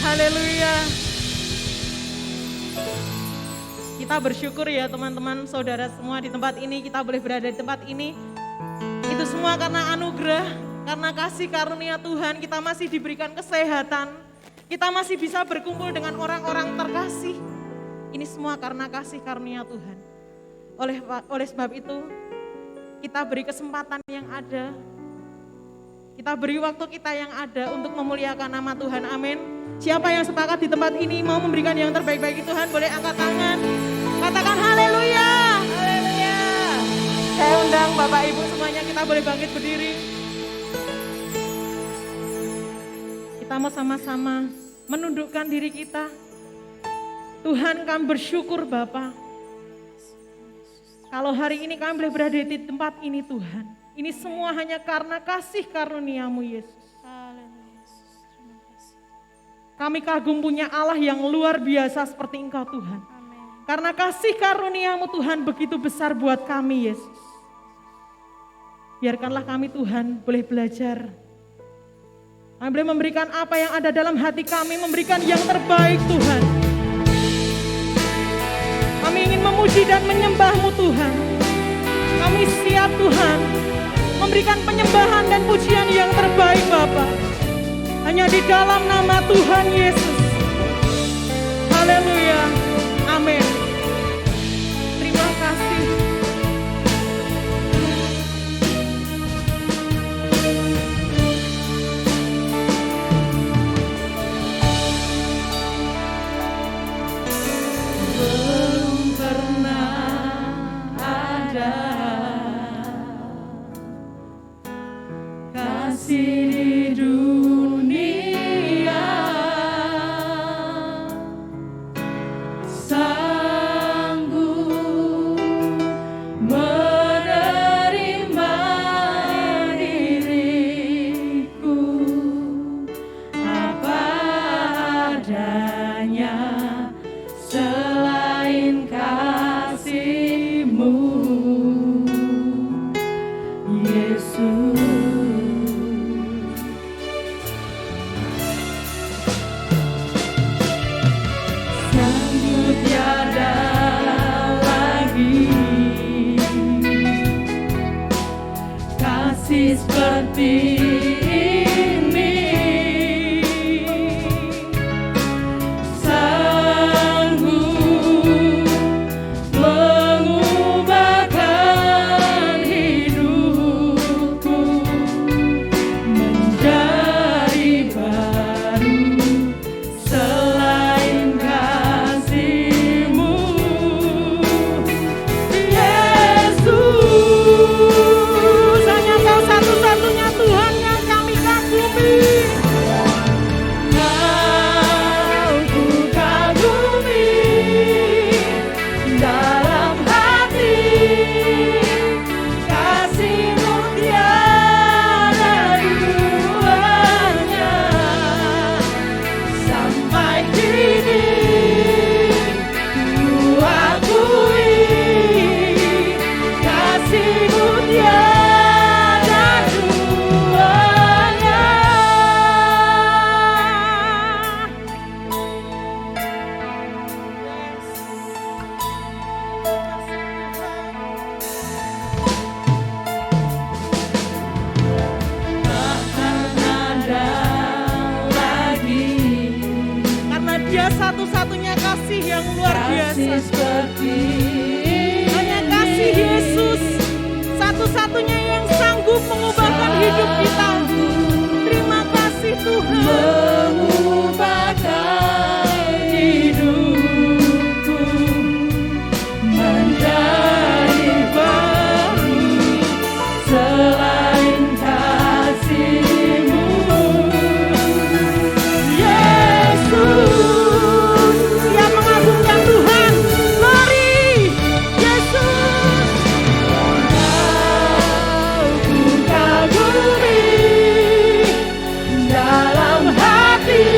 Haleluya. Kita bersyukur ya teman-teman, saudara semua di tempat ini, kita boleh berada di tempat ini. Itu semua karena anugerah, karena kasih karunia Tuhan, kita masih diberikan kesehatan. Kita masih bisa berkumpul dengan orang-orang terkasih. Ini semua karena kasih karunia Tuhan. Oleh sebab itu, kita beri kesempatan yang ada. Kita beri waktu kita yang ada untuk memuliakan nama Tuhan. Amin. Siapa yang sepakat di tempat ini mau memberikan yang terbaik bagi Tuhan, boleh angkat tangan. Katakan haleluya. Haleluya. Saya undang Bapak Ibu semuanya, kita boleh bangkit berdiri. Kita mau sama-sama menundukkan diri kita. Tuhan, kami bersyukur Bapa. Kalau hari ini kami boleh berada di tempat ini Tuhan. Ini semua hanya karena kasih karunia-Mu Yesus. Kami kagum punya Allah yang luar biasa seperti Engkau Tuhan. Amen. Karena kasih karunia-Mu Tuhan begitu besar buat kami Yesus. Biarkanlah kami Tuhan boleh belajar. Kami boleh memberikan apa yang ada dalam hati kami, memberikan yang terbaik Tuhan. Kami ingin memuji dan menyembah-Mu Tuhan. Kami siap Tuhan memberikan penyembahan dan pujian yang terbaik Bapa. Hanya di dalam nama Tuhan Yesus. Haleluya. Amin. Terima kasih. Belum pernah ada kasih di dunia sanggup menerima diriku apa adanya selain kasih-Mu Yesus. Seperti ini sanggup mengubahkan hidupku menjadi baru selain kasih-Mu Yesus. Satu-satunya Tuhan yang kami kagumi. Kau ku kagumi dalam hati, kasih-Mu tiada duanya. Sampai kini ku akui kasih-Mu tiada. Satu-satunya kasih yang luar biasa. Hanya kasih Yesus, satu-satunya yang sanggup mengubahkan hidup kita. Terima kasih Tuhan. Mengubahkan hidupku menjadi baru selain kasih-Mu Yesus. Dalam hati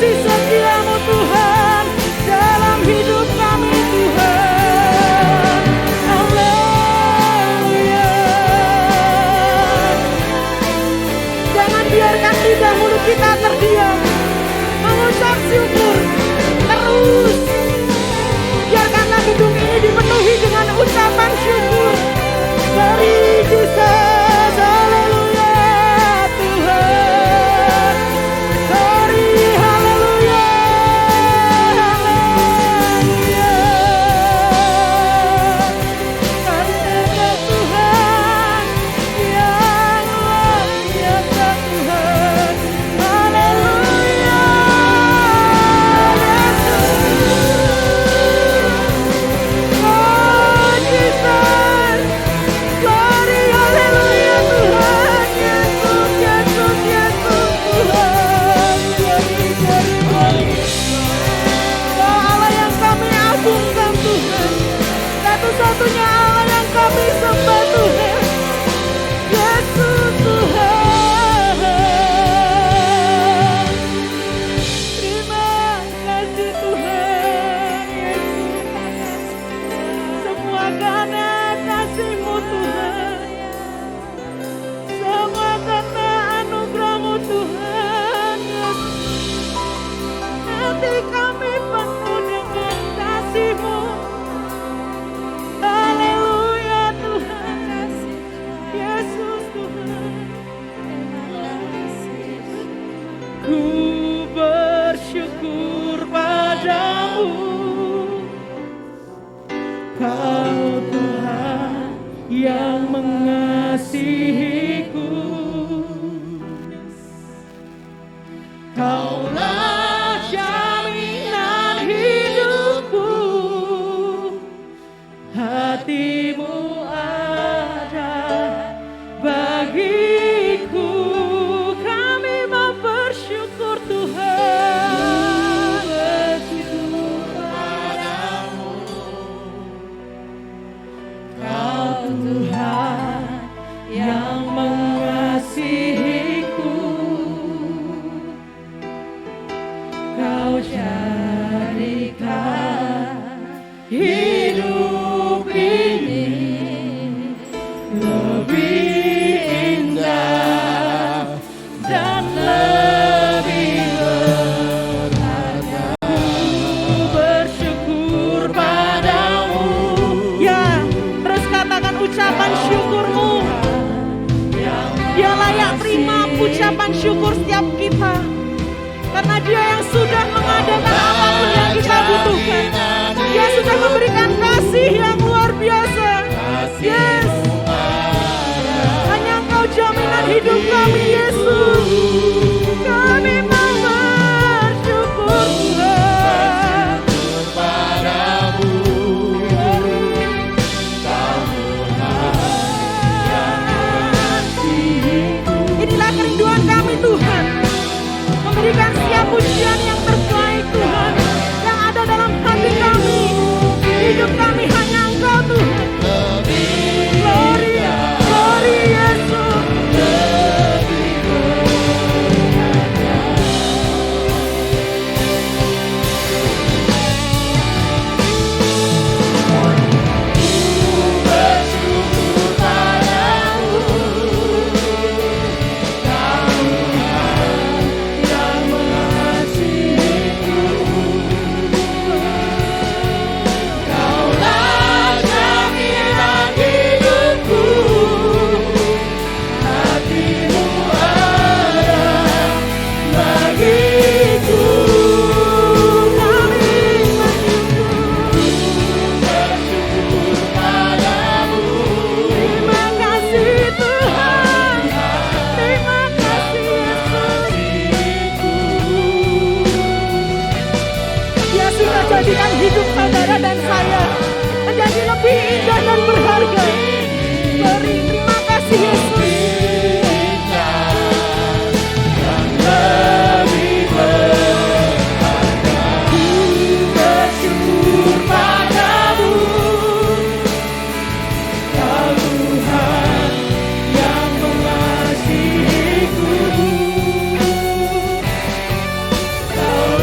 kasih setia-Mu Tuhan dalam hidup kami Tuhan. Haleluya. Jangan biarkan lidah mulut kita terdiam, mengucap syukur terus. Biarkanlah gedung ini dipenuhi dengan ucapan syukur dari Jesus. Haleluya Tuhan. Hari haleluya. Haleluya. Karena Tuhan yang luar biasa Tuhan. Haleluya. Oh Jesus. Glory haleluya Tuhan. Yesus, Yesus, Yesus Tuhan. Glory. Oh Allah yang kami agungkan Tuhan. Satu-satunya Allah yang kami sembah Tuhan. Yesus Tuhan. Terima kasih Tuhan. Yesus. Semua karena kasih-Mu Tuhan. Semua karena anugerah-Mu Tuhan. Yesus. Hati kami penuh dengan kasih-Mu. Haleluya Tuhan. Yesus Tuhan. Ku bersyukur padamu, Kau Tuhan yang mengasihiku. Kaulah jaminan hidupku, hati-Mu ada bagiku. Kami mau bersyukur Tuhan. Bersyukur padamu, Kau Tuhan yang mengasihiku. Kau jadikan hidup ini lebih indah dan lebih berharga. Ku bersyukur padamu. Ya, terus katakan ucapan syukur-Mu. Dia layak terima ucapan syukur setiap kita. Karena Dia yang sudah mengadakan apapun yang kita butuhkan. Dia sudah memberikan kasih yang luar biasa. Yes. Hanya Engkau jaminan hidup kami Yesus. Kami mau bersyukur Tuhan. Inilah kerinduan kami Tuhan. Memberikan setiap pujian yang terbaik Tuhan, yang ada dalam hati kami. Hidup kami hanya Engkau Tuhan. Glory, glory Yesus. Jadikan hidup saudara dan saya menjadi lebih indah dan berharga. Beri terima kasih Yesus. Ku bersyukur padamu, Kau Tuhan yang mengasihiku. Kau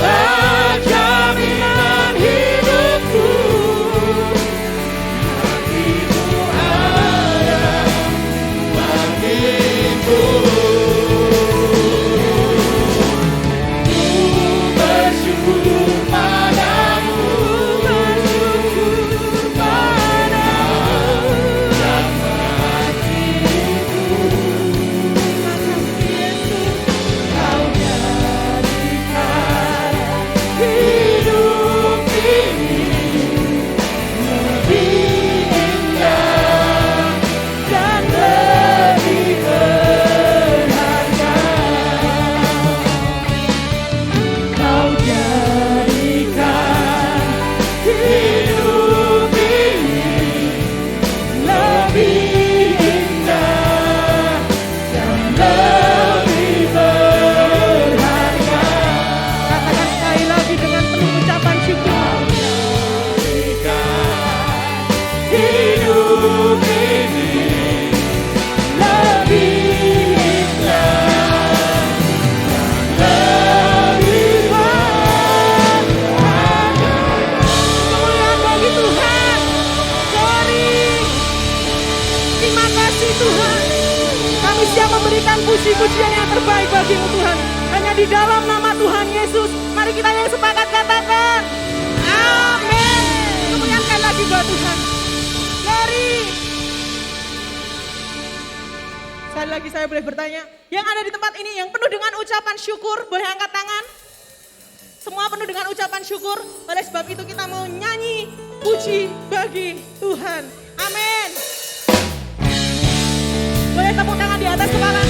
Dalam nama Tuhan Yesus, mari kita yang sepakat katakan, amin. Kemuliakan lagi buat Tuhan. Glory. Sekali lagi saya boleh bertanya, yang ada di tempat ini yang penuh dengan ucapan syukur, boleh angkat tangan? Semua penuh dengan ucapan syukur, oleh sebab itu kita mau nyanyi puji bagi Tuhan. Amin. Boleh tepuk tangan di atas kepala.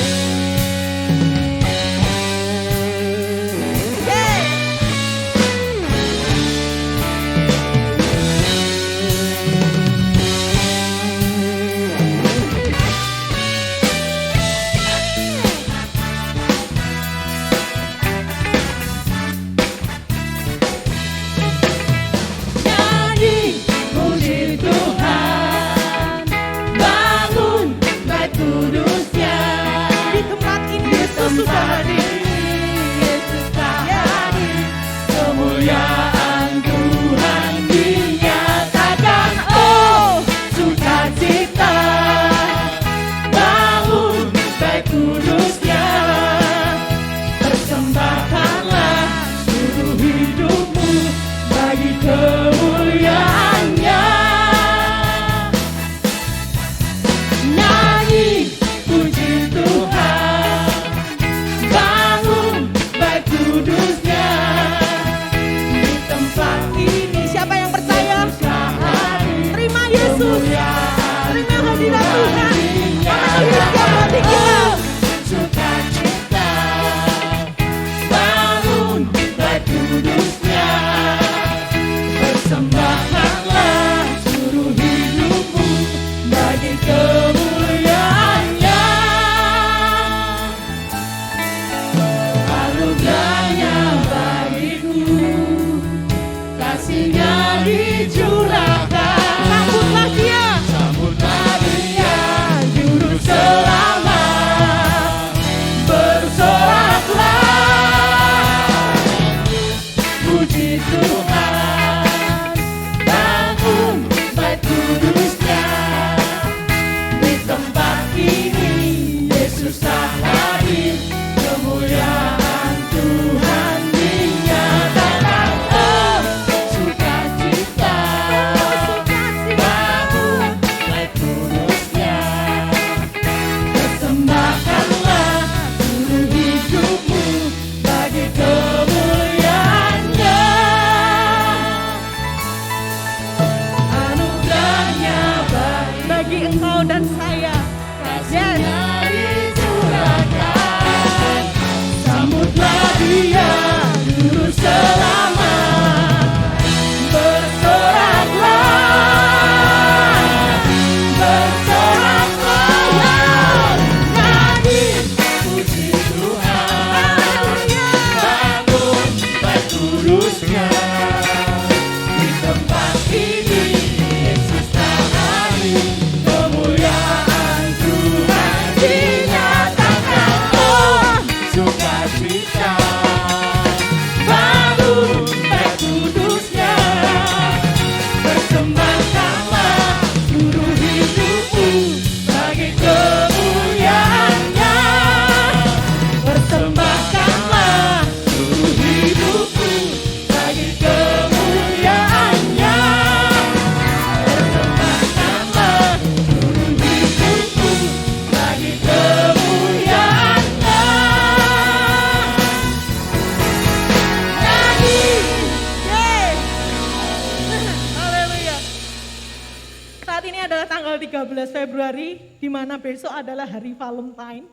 tanggal 13 Februari, di mana besok adalah hari Valentine.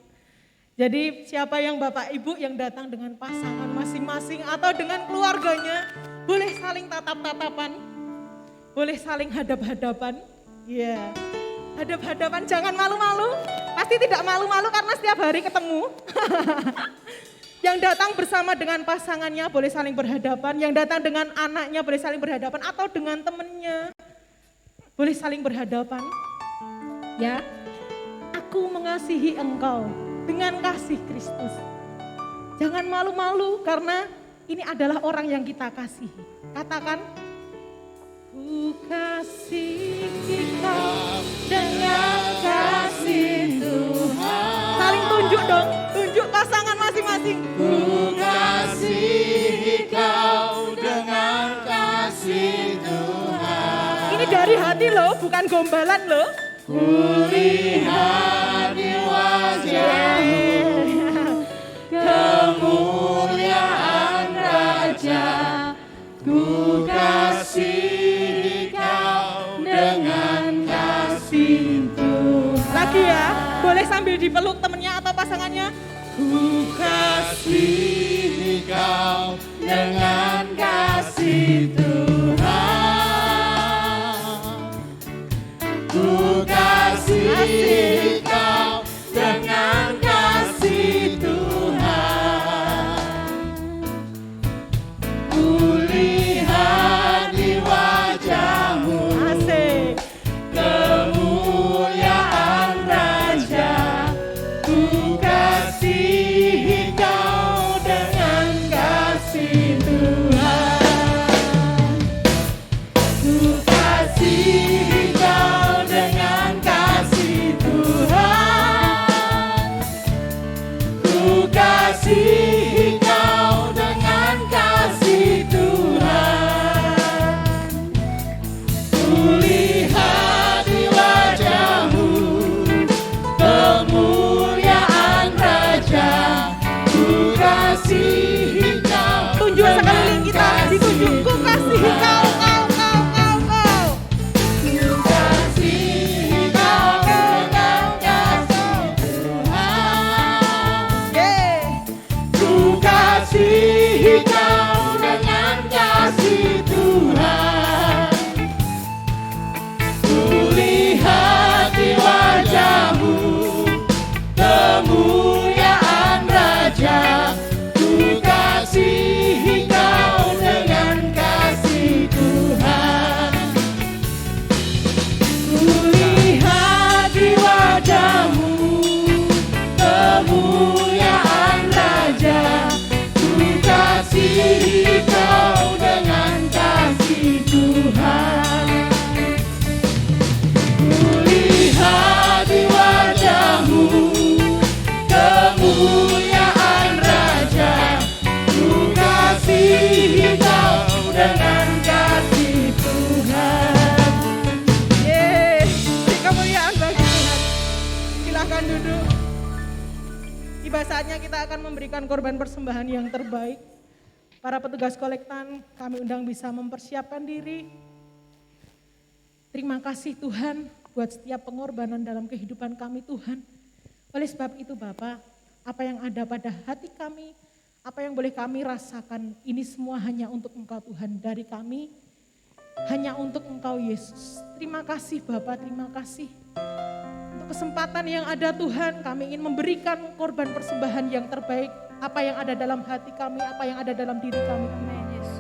Jadi siapa yang Bapak Ibu yang datang dengan pasangan masing-masing atau dengan keluarganya, boleh saling tatap-tatapan, boleh saling hadap-hadapan. Iya, hadap-hadapan, jangan malu-malu. Pasti tidak malu-malu karena setiap hari ketemu. Yang datang bersama dengan pasangannya boleh saling berhadapan, yang datang dengan anaknya boleh saling berhadapan, atau dengan temannya boleh saling berhadapan. Ya, aku mengasihi engkau dengan kasih Kristus. Jangan malu-malu karena ini adalah orang yang kita kasihi. Katakan, ku kasihi kau dengan kasih Tuhan. Saling tunjuk dong, tunjuk pasangan masing-masing. Ku kasihi hati loh, bukan gombalan loh. Kulihat di wajahmu kemuliaan Raja, ku kasihi kau dengan kasih Tuhan. Lagi ya, boleh sambil dipeluk temennya atau pasangannya. Ku kasihi kau dengan kasih Tuhan. Ku kasihi kau dengan kasih Tuhan. Ku lihat di wajahmu Asik. kemuliaan Raja, ku kasihi kau dengan kasih Tuhan. Ku kasihi kau dengan kasih Tuhan. Ku kasihi kau dengan kasih Tuhan. Kulihat di wajahmu kemuliaan Raja, ku kasihi kau. Tunjuk sekeliling kita, ditunjuk. Ku kasihi kau. Ku kasihi kau dengan kasih Tuhan. Yeay. Ku kasihi kau dengan kasih Tuhan. Kulihat di wajahmu kemuliaan Raja, ku kasihi kau dengan kasih Tuhan. Kulihat di wajahmu kemuliaan Raja, ku kasihi kau dengan kasih Tuhan. Kulihat di wajahmu kemuliaan Raja, ku kasihi kau dengan kasih Tuhan. Yeay. Kemuliaan bagi Tuhan. Silahkan duduk. Tiba saatnya kita akan memberikan korban persembahan yang terbaik. Para petugas kolektan kami undang bisa mempersiapkan diri. Terima kasih Tuhan buat setiap pengorbanan dalam kehidupan kami Tuhan. Oleh sebab itu Bapak, apa yang ada pada hati kami, apa yang boleh kami rasakan, ini semua hanya untuk Engkau Tuhan, dari kami hanya untuk Engkau Yesus. Terima kasih Bapak, terima kasih. Untuk kesempatan yang ada Tuhan, kami ingin memberikan korban persembahan yang terbaik. Apa yang ada dalam hati kami, apa yang ada dalam diri kami.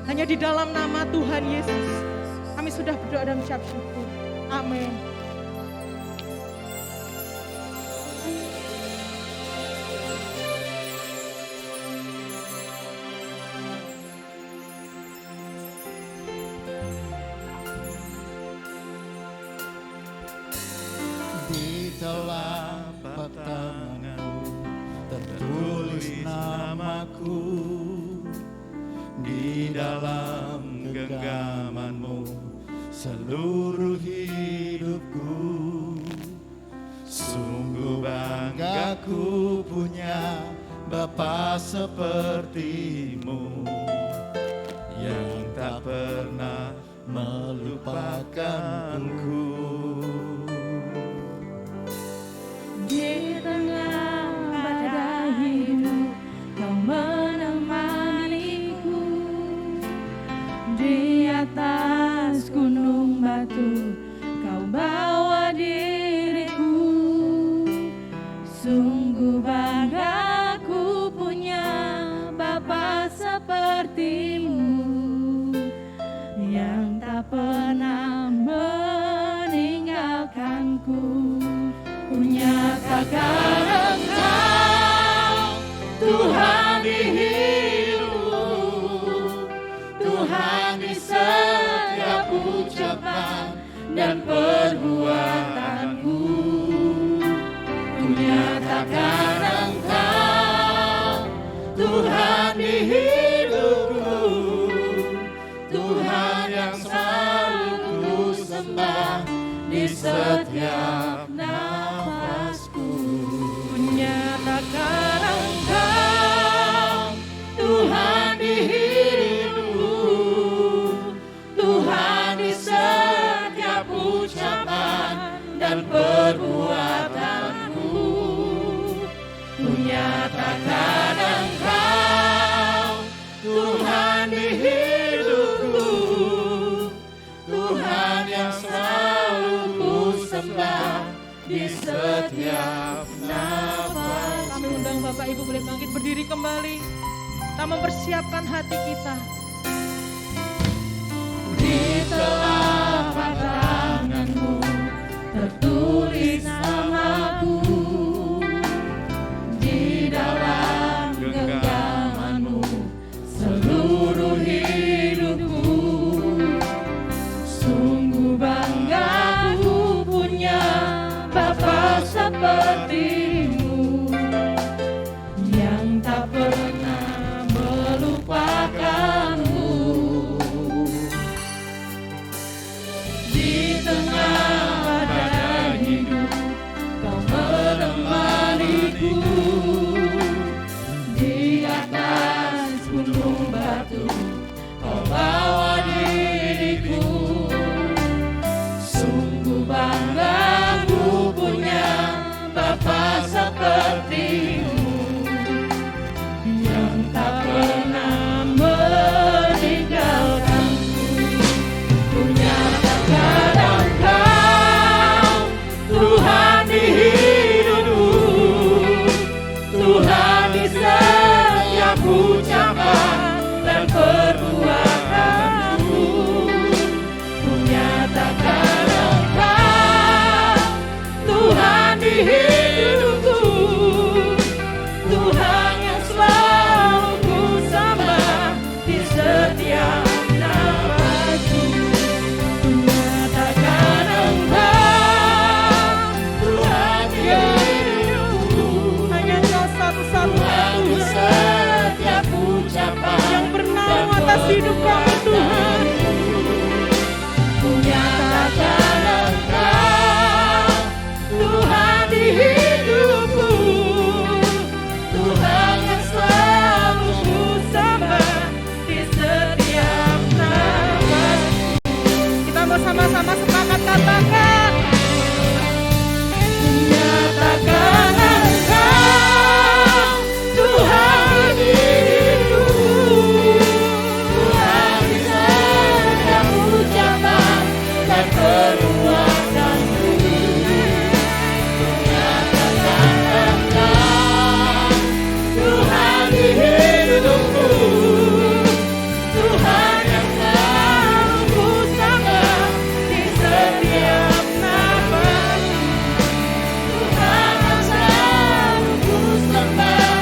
Hanya di dalam nama Tuhan Yesus, kami sudah berdoa dan mengucap syukur. Amin. Di telapak tanganmu tertulis namaku, di dalam genggamanmu seluruh hidupku. Sungguh bangga ku punya Bapa sepertimu, yang tak pernah melupakanku. Di tengah badai hidup kau menemaniku, di atas gunung batu kau bawa diriku. Sungguh bangga ku punya Bapa sepertimu, yang tak pernah meninggalkanku. Kunyatakan Engkau Tuhan di hidupku, Tuhan di setiap ucapan dan perbuatanku. Kunyatakan Engkau Tuhan di hidupku, Tuhan yang selalu ku sembah setiap nafasku. Menyatakan Engkau Tuhan di hidupku, Tuhan di setiap ucapan dan perbuatanku. Menyatakan Engkau Tuhan di hidupku, Tuhan yang selalu ku sembah di setiap nafas. Kami undang Bapak Ibu boleh bangkit berdiri kembali. Kita mempersiapkan hati kita. Di telapak tanganmu tertulis namaku, di dalam genggamanmu seluruh hidupku. Sungguh bangga aku punya Bapa sepertimu, yang tak pernah melupakanmu. Di tengah badai hidup kau menemaniku, di atas gunung batu kau bawa diriku. Sungguh bangga aku punya Bapa sepertimu, yang tak pernah meninggalkanku. Kunyatakan Engkau Tuhan di hidupku, Tuhan di setiap ucapan dan perbuatanku. Kunyatakan Engkau Tuhan di hidupku, Tuhan yang selalu ku sembah di setiap nafasku. Kunyatakan Engkau Tuhan di hidupku, Hanya Engkau satu-satunya Tuhan di Tuhan setiap ucapan yang bernaung atas hidup kami Tuhan. Kunyatakan Engkau Tuhan di hidupku, Tuhan yang selalu ku sembah di setiap nafas. Kita bersama-sama sepakat katakan. Kunyatakan Engkau Tuhan di hidupku, Tuhan di setiap ucapan dan perbuatanku. Kunyatakan Engkau Tuhan di hidupku, Tuhan yang selalu ku sembah di setiap nafas. Tuhan yang selalu ku sembah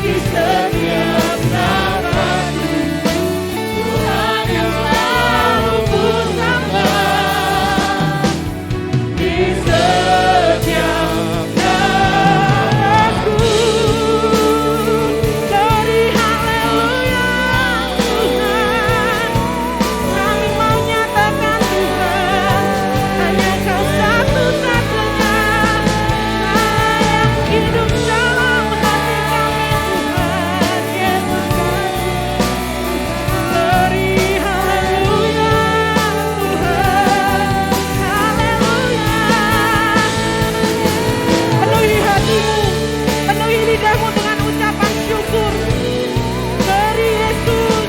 di setiap nafas. Tuhan yang selalu ku sembah di setiap nafasku. Dari haleluya Tuhan, kami mau nyatakan Tuhan, hanya Kau satu-satunya yang hidup dalam hati kami Tuhan Yesus Kristus. Dari haleluya Tuhan, haleluya. Penuhi hatimu, penuhi lidahmu dengan ucapan syukur. Dari Yesus,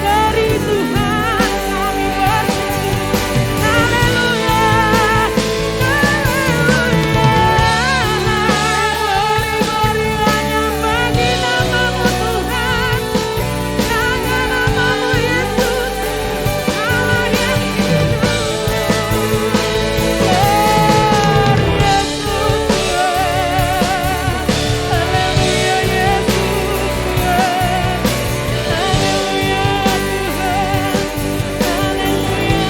dari Tuhan kami bersyukur. Haleluya, haleluya. Glory hanya bagi namamu Tuhan, hanya namamu Yesus, Allah yang hidup. Glory Yesus Tuhan, haleluya Yesus Tuhan, haleluya Tuhan, haleluya.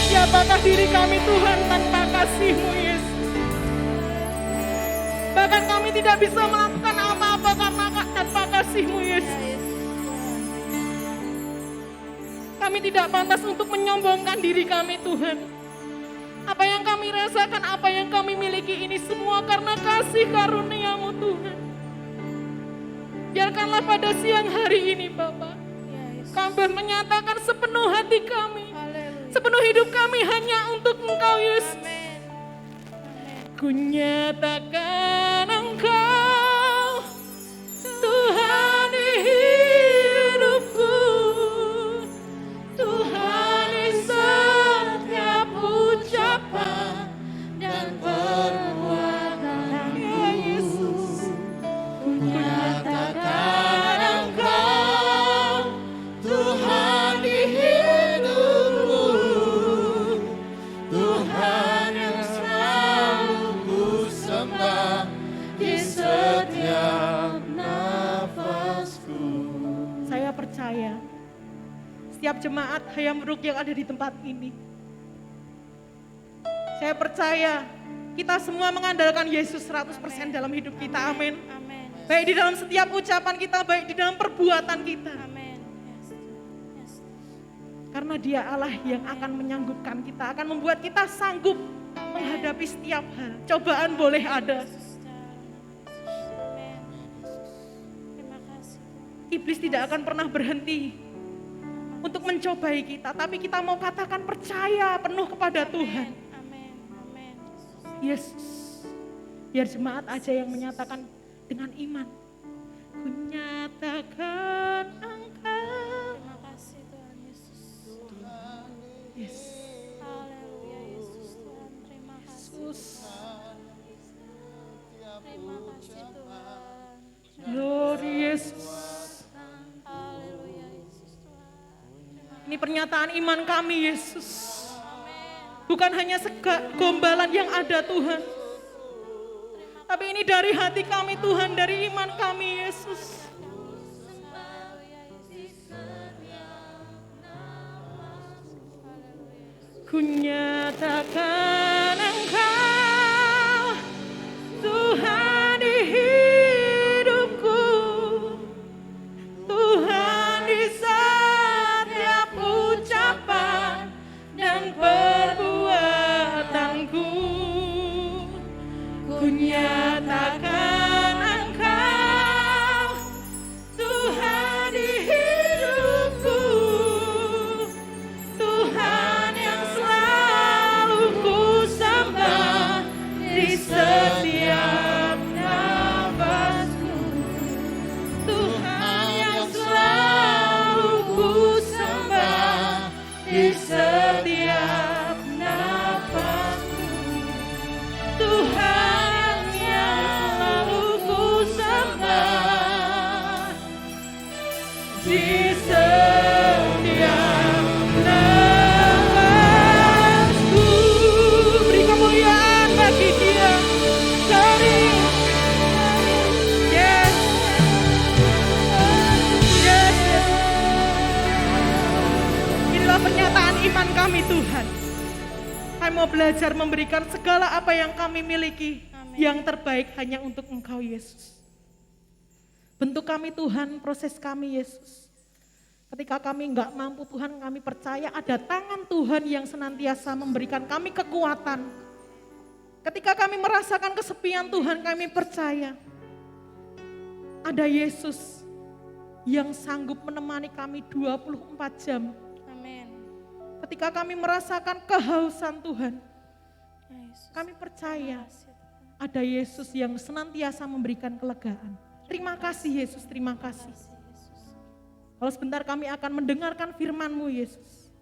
Siapakah diri kami Tuhan tanpa kasih-Mu Yesus? Bahkan kami tidak bisa melakukan apa-apa karena tanpa kasih-Mu Yesus. Kami Kami tidak pantas untuk menyombongkan diri kami Tuhan. Apa yang kami rasakan, apa yang kami miliki ini semua karena kasih karunia-Mu Tuhan. Biarkanlah pada siang hari ini Bapa, kami menyatakan sepenuh hati kami, sepenuh hidup kami hanya untuk Engkau Yesus. Ku nyatakan Engkau Tuhan di hidupku, Tuhan di setiap ucapan dan perbuatan. Ya Yesus, ku nyatakan Engkau Tuhan di hidupku, Tuhan yang selalu ku sembah di setiap nafasku. Saya percaya setiap jemaat Hayam Ruk yang ada di tempat ini, saya percaya kita semua mengandalkan Yesus 100% dalam hidup kita, amin. Baik di dalam setiap ucapan kita, baik di dalam perbuatan kita. Karena Dia Allah yang akan menyanggupkan kita, akan membuat kita sanggup menghadapi setiap hal. Cobaan boleh ada. Iblis tidak akan pernah berhenti untuk mencobai kita, tapi kita mau katakan percaya penuh kepada Tuhan. Yesus, biar jemaat aja yang menyatakan dengan iman. Ku nyatakan Engkau. Terima kasih Tuhan Yesus. Yes. Haleluya Yesus Tuhan. Terima kasih. Yesus. Terima kasih Tuhan. Glory Yesus. Haleluya Yesus Tuhan. Ini pernyataan iman kami Yesus. Bukan hanya gombalan yang ada Tuhan, tapi ini dari hati kami Tuhan, dari iman kami Yesus. Ku nyatakan Engkau Tuhan di hidupku, Tuhan di setiap ucapan dan perbuatanku. Ku nyatakan Engkau Tuhan di hidupku, Tuhan yang selalu ku sembah di setiap nafasku, Tuhan yang selalu ku sembah di setiap nafasku, Tuhan yang selalu ku sembah di setiap nafasku. Beri kemuliaan bagi Dia. Dari yes, yes, yes. Inilah pernyataan iman kami Tuhan. Kami mau belajar memberikan segala apa yang kami miliki, yang terbaik hanya untuk Engkau Yesus. Bentuk kami Tuhan, proses kami Yesus. Ketika kami enggak mampu Tuhan, kami percaya ada tangan Tuhan yang senantiasa memberikan kami kekuatan. Ketika kami merasakan kesepian Tuhan, kami percaya ada Yesus yang sanggup menemani kami 24 jam. Amin. Ketika kami merasakan kehausan Tuhan, Ya Yesus. kami percaya Terima kasih, Tuhan. ada Yesus yang senantiasa memberikan kelegaan. Terima kasih Yesus, terima kasih. Terima kasih, Yesus. Kalau sebentar kami akan mendengarkan firman-Mu Yesus.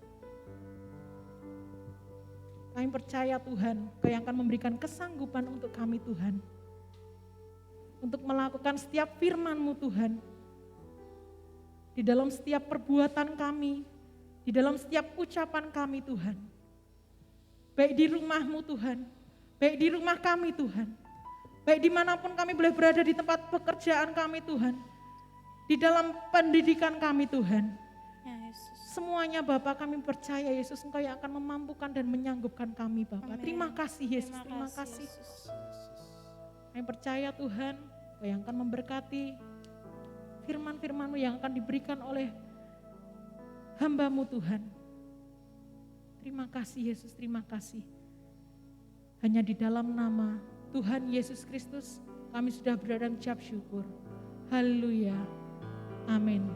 Kami percaya Tuhan, Kau yang akan memberikan kesanggupan untuk kami Tuhan. Untuk melakukan setiap firman-Mu Tuhan. Di dalam setiap perbuatan kami, di dalam setiap ucapan kami Tuhan. Baik di rumah-Mu Tuhan, baik di rumah kami Tuhan. Baik dimanapun kami boleh berada di tempat pekerjaan kami Tuhan. Di dalam pendidikan kami Tuhan. Ya Yesus. Semuanya Bapak kami percaya Yesus Engkau yang akan memampukan dan menyanggupkan kami Bapak. Amin. Terima kasih Yesus, terima kasih. Yesus. Kami percaya Tuhan Engkau yang akan memberkati firman-firman-Mu yang akan diberikan oleh hamba-Mu Tuhan. Terima kasih Yesus, terima kasih. Hanya di dalam nama Tuhan Yesus Kristus kami sudah berada mengucap syukur. Haleluya. Amin.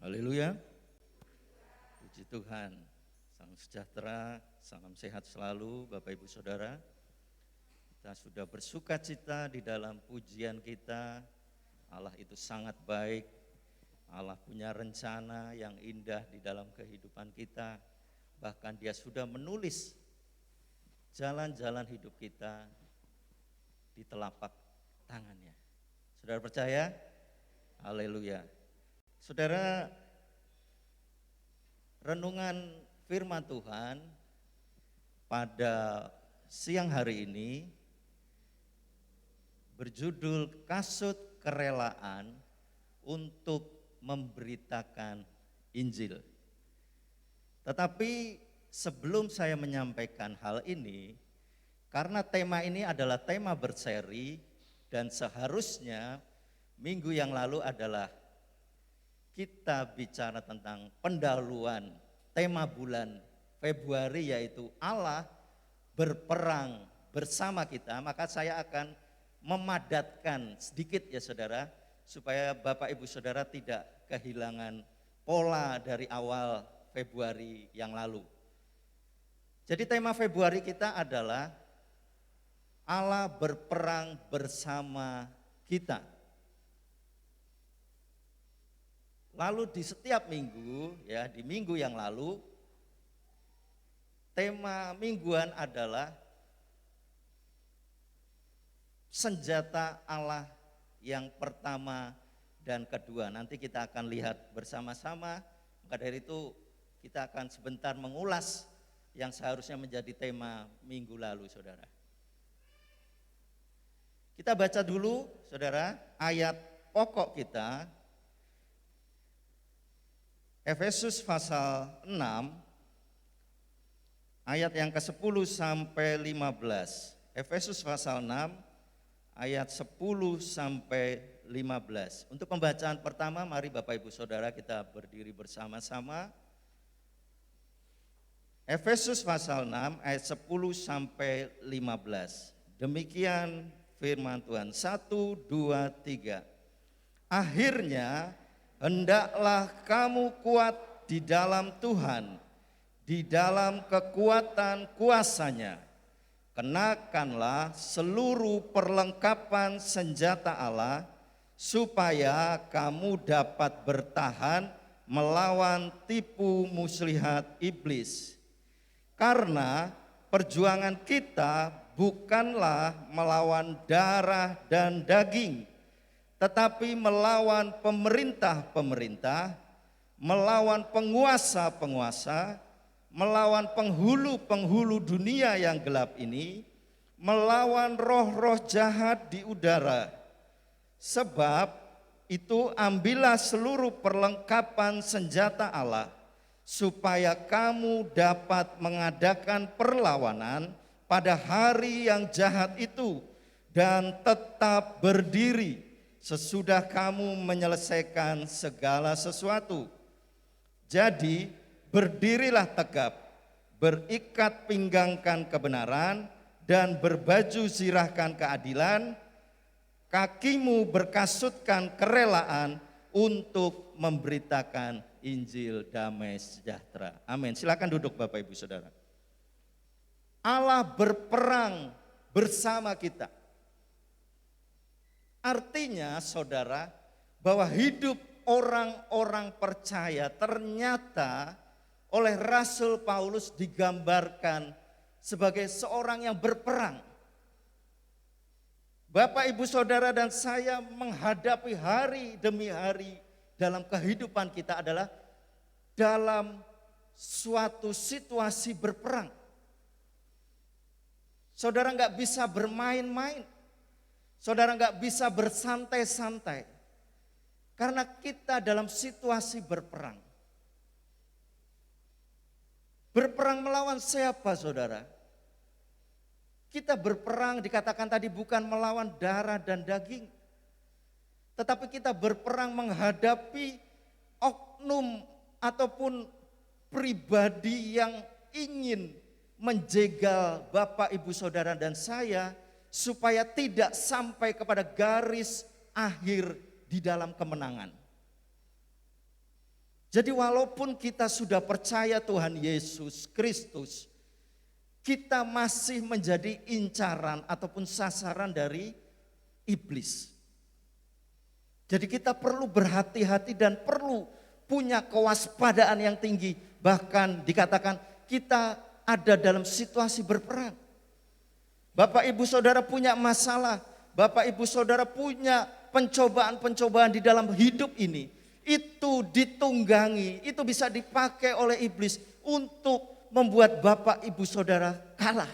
Haleluya. Puji Tuhan. Salam sejahtera, salam sehat selalu Bapak Ibu Saudara. Kita sudah bersuka cita di dalam pujian kita. Allah itu sangat baik. Allah punya rencana yang indah di dalam kehidupan kita. Bahkan Dia sudah menulis jalan-jalan hidup kita di telapak tangannya. Saudara percaya? Haleluya. Saudara, renungan firman Tuhan pada siang hari ini berjudul Kasut Kerelaan untuk Memberitakan Injil. Tetapi sebelum saya menyampaikan hal ini, karena tema ini adalah tema berseri dan seharusnya minggu yang lalu adalah kita bicara tentang pendahuluan tema bulan Februari, yaitu Allah berperang bersama kita, maka saya akan memadatkan sedikit ya saudara, supaya Bapak Ibu Saudara tidak kehilangan pola dari awal Februari yang lalu. Jadi tema Februari kita adalah Allah berperang bersama kita. Lalu di setiap minggu, ya di minggu yang lalu, tema mingguan adalah senjata Allah yang pertama dan kedua. Nanti kita akan lihat bersama-sama, maka dari itu kita akan sebentar mengulas yang seharusnya menjadi tema minggu lalu, saudara. Kita baca dulu, saudara, ayat pokok kita, Efesus pasal 6 ayat yang ke-10 sampai 15. Efesus pasal 6 ayat 10 sampai 15. Untuk pembacaan pertama, mari Bapak Ibu Saudara kita berdiri bersama-sama. Efesus pasal 6 ayat 10 sampai 15. Demikian firman Tuhan. 1, 2, 3. Akhirnya hendaklah kamu kuat di dalam Tuhan, di dalam kekuatan kuasa-Nya. Kenakanlah seluruh perlengkapan senjata Allah, supaya kamu dapat bertahan melawan tipu muslihat iblis. Karena perjuangan kita bukanlah melawan darah dan daging, tetapi melawan pemerintah-pemerintah, melawan penguasa-penguasa, melawan penghulu-penghulu dunia yang gelap ini, melawan roh-roh jahat di udara. Sebab itu ambillah seluruh perlengkapan senjata Allah, supaya kamu dapat mengadakan perlawanan pada hari yang jahat itu dan tetap berdiri sesudah kamu menyelesaikan segala sesuatu. Jadi berdirilah tegap, berikat pinggangkan kebenaran, dan berbaju zirahkan keadilan, kakimu berkasutkan kerelaan untuk memberitakan Injil damai sejahtera. Amin. Silakan duduk Bapak Ibu Saudara. Allah berperang bersama kita. Artinya saudara, bahwa hidup orang-orang percaya ternyata oleh Rasul Paulus digambarkan sebagai seorang yang berperang. Bapak, Ibu, Saudara dan saya menghadapi hari demi hari dalam kehidupan kita adalah dalam suatu situasi berperang. Saudara nggak bisa bermain-main. Saudara nggak bisa bersantai-santai. Karena kita dalam situasi berperang. Berperang melawan siapa saudara? Kita berperang dikatakan tadi bukan melawan darah dan daging. Tetapi kita berperang menghadapi oknum ataupun pribadi yang ingin menjegal Bapak, Ibu, Saudara dan saya supaya tidak sampai kepada garis akhir di dalam kemenangan. Jadi walaupun kita sudah percaya Tuhan Yesus Kristus, kita masih menjadi incaran ataupun sasaran dari iblis. Jadi kita perlu berhati-hati dan perlu punya kewaspadaan yang tinggi. Bahkan dikatakan kita ada dalam situasi berperang. Bapak, Ibu, Saudara punya masalah. Bapak, Ibu, Saudara punya pencobaan-pencobaan di dalam hidup ini. Itu ditunggangi, itu bisa dipakai oleh iblis untuk membuat Bapak, Ibu, Saudara kalah.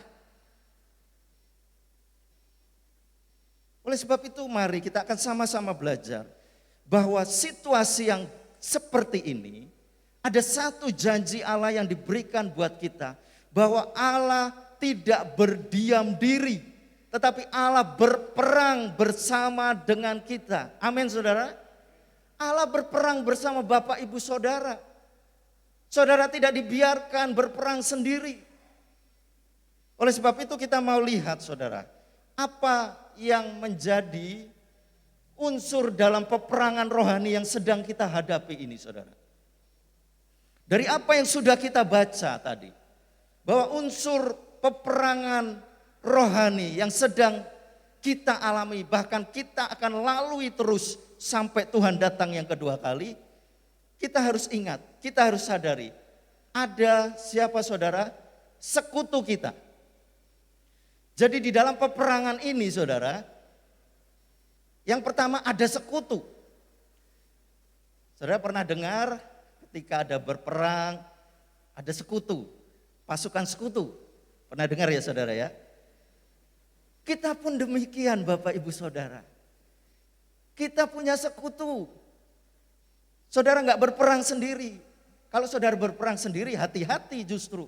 Oleh sebab itu mari kita akan sama-sama belajar bahwa situasi yang seperti ini ada satu janji Allah yang diberikan buat kita. Bahwa Allah tidak berdiam diri, tetapi Allah berperang bersama dengan kita. Amin saudara. Allah berperang bersama Bapak, Ibu, Saudara. Saudara tidak dibiarkan berperang sendiri. Oleh sebab itu kita mau lihat saudara, apa yang menjadi unsur dalam peperangan rohani yang sedang kita hadapi ini saudara. Dari apa yang sudah kita baca tadi, bahwa unsur peperangan rohani yang sedang kita alami, bahkan kita akan lalui terus sampai Tuhan datang yang kedua kali, kita harus ingat, kita harus sadari, ada siapa saudara? Sekutu kita. Jadi di dalam peperangan ini saudara, yang pertama ada sekutu. Saudara pernah dengar ketika ada berperang, ada sekutu, pasukan sekutu. Pernah dengar ya saudara ya? Kita pun demikian Bapak, Ibu, Saudara. Kita punya sekutu. Saudara nggak berperang sendiri. Kalau saudara berperang sendiri, hati-hati justru.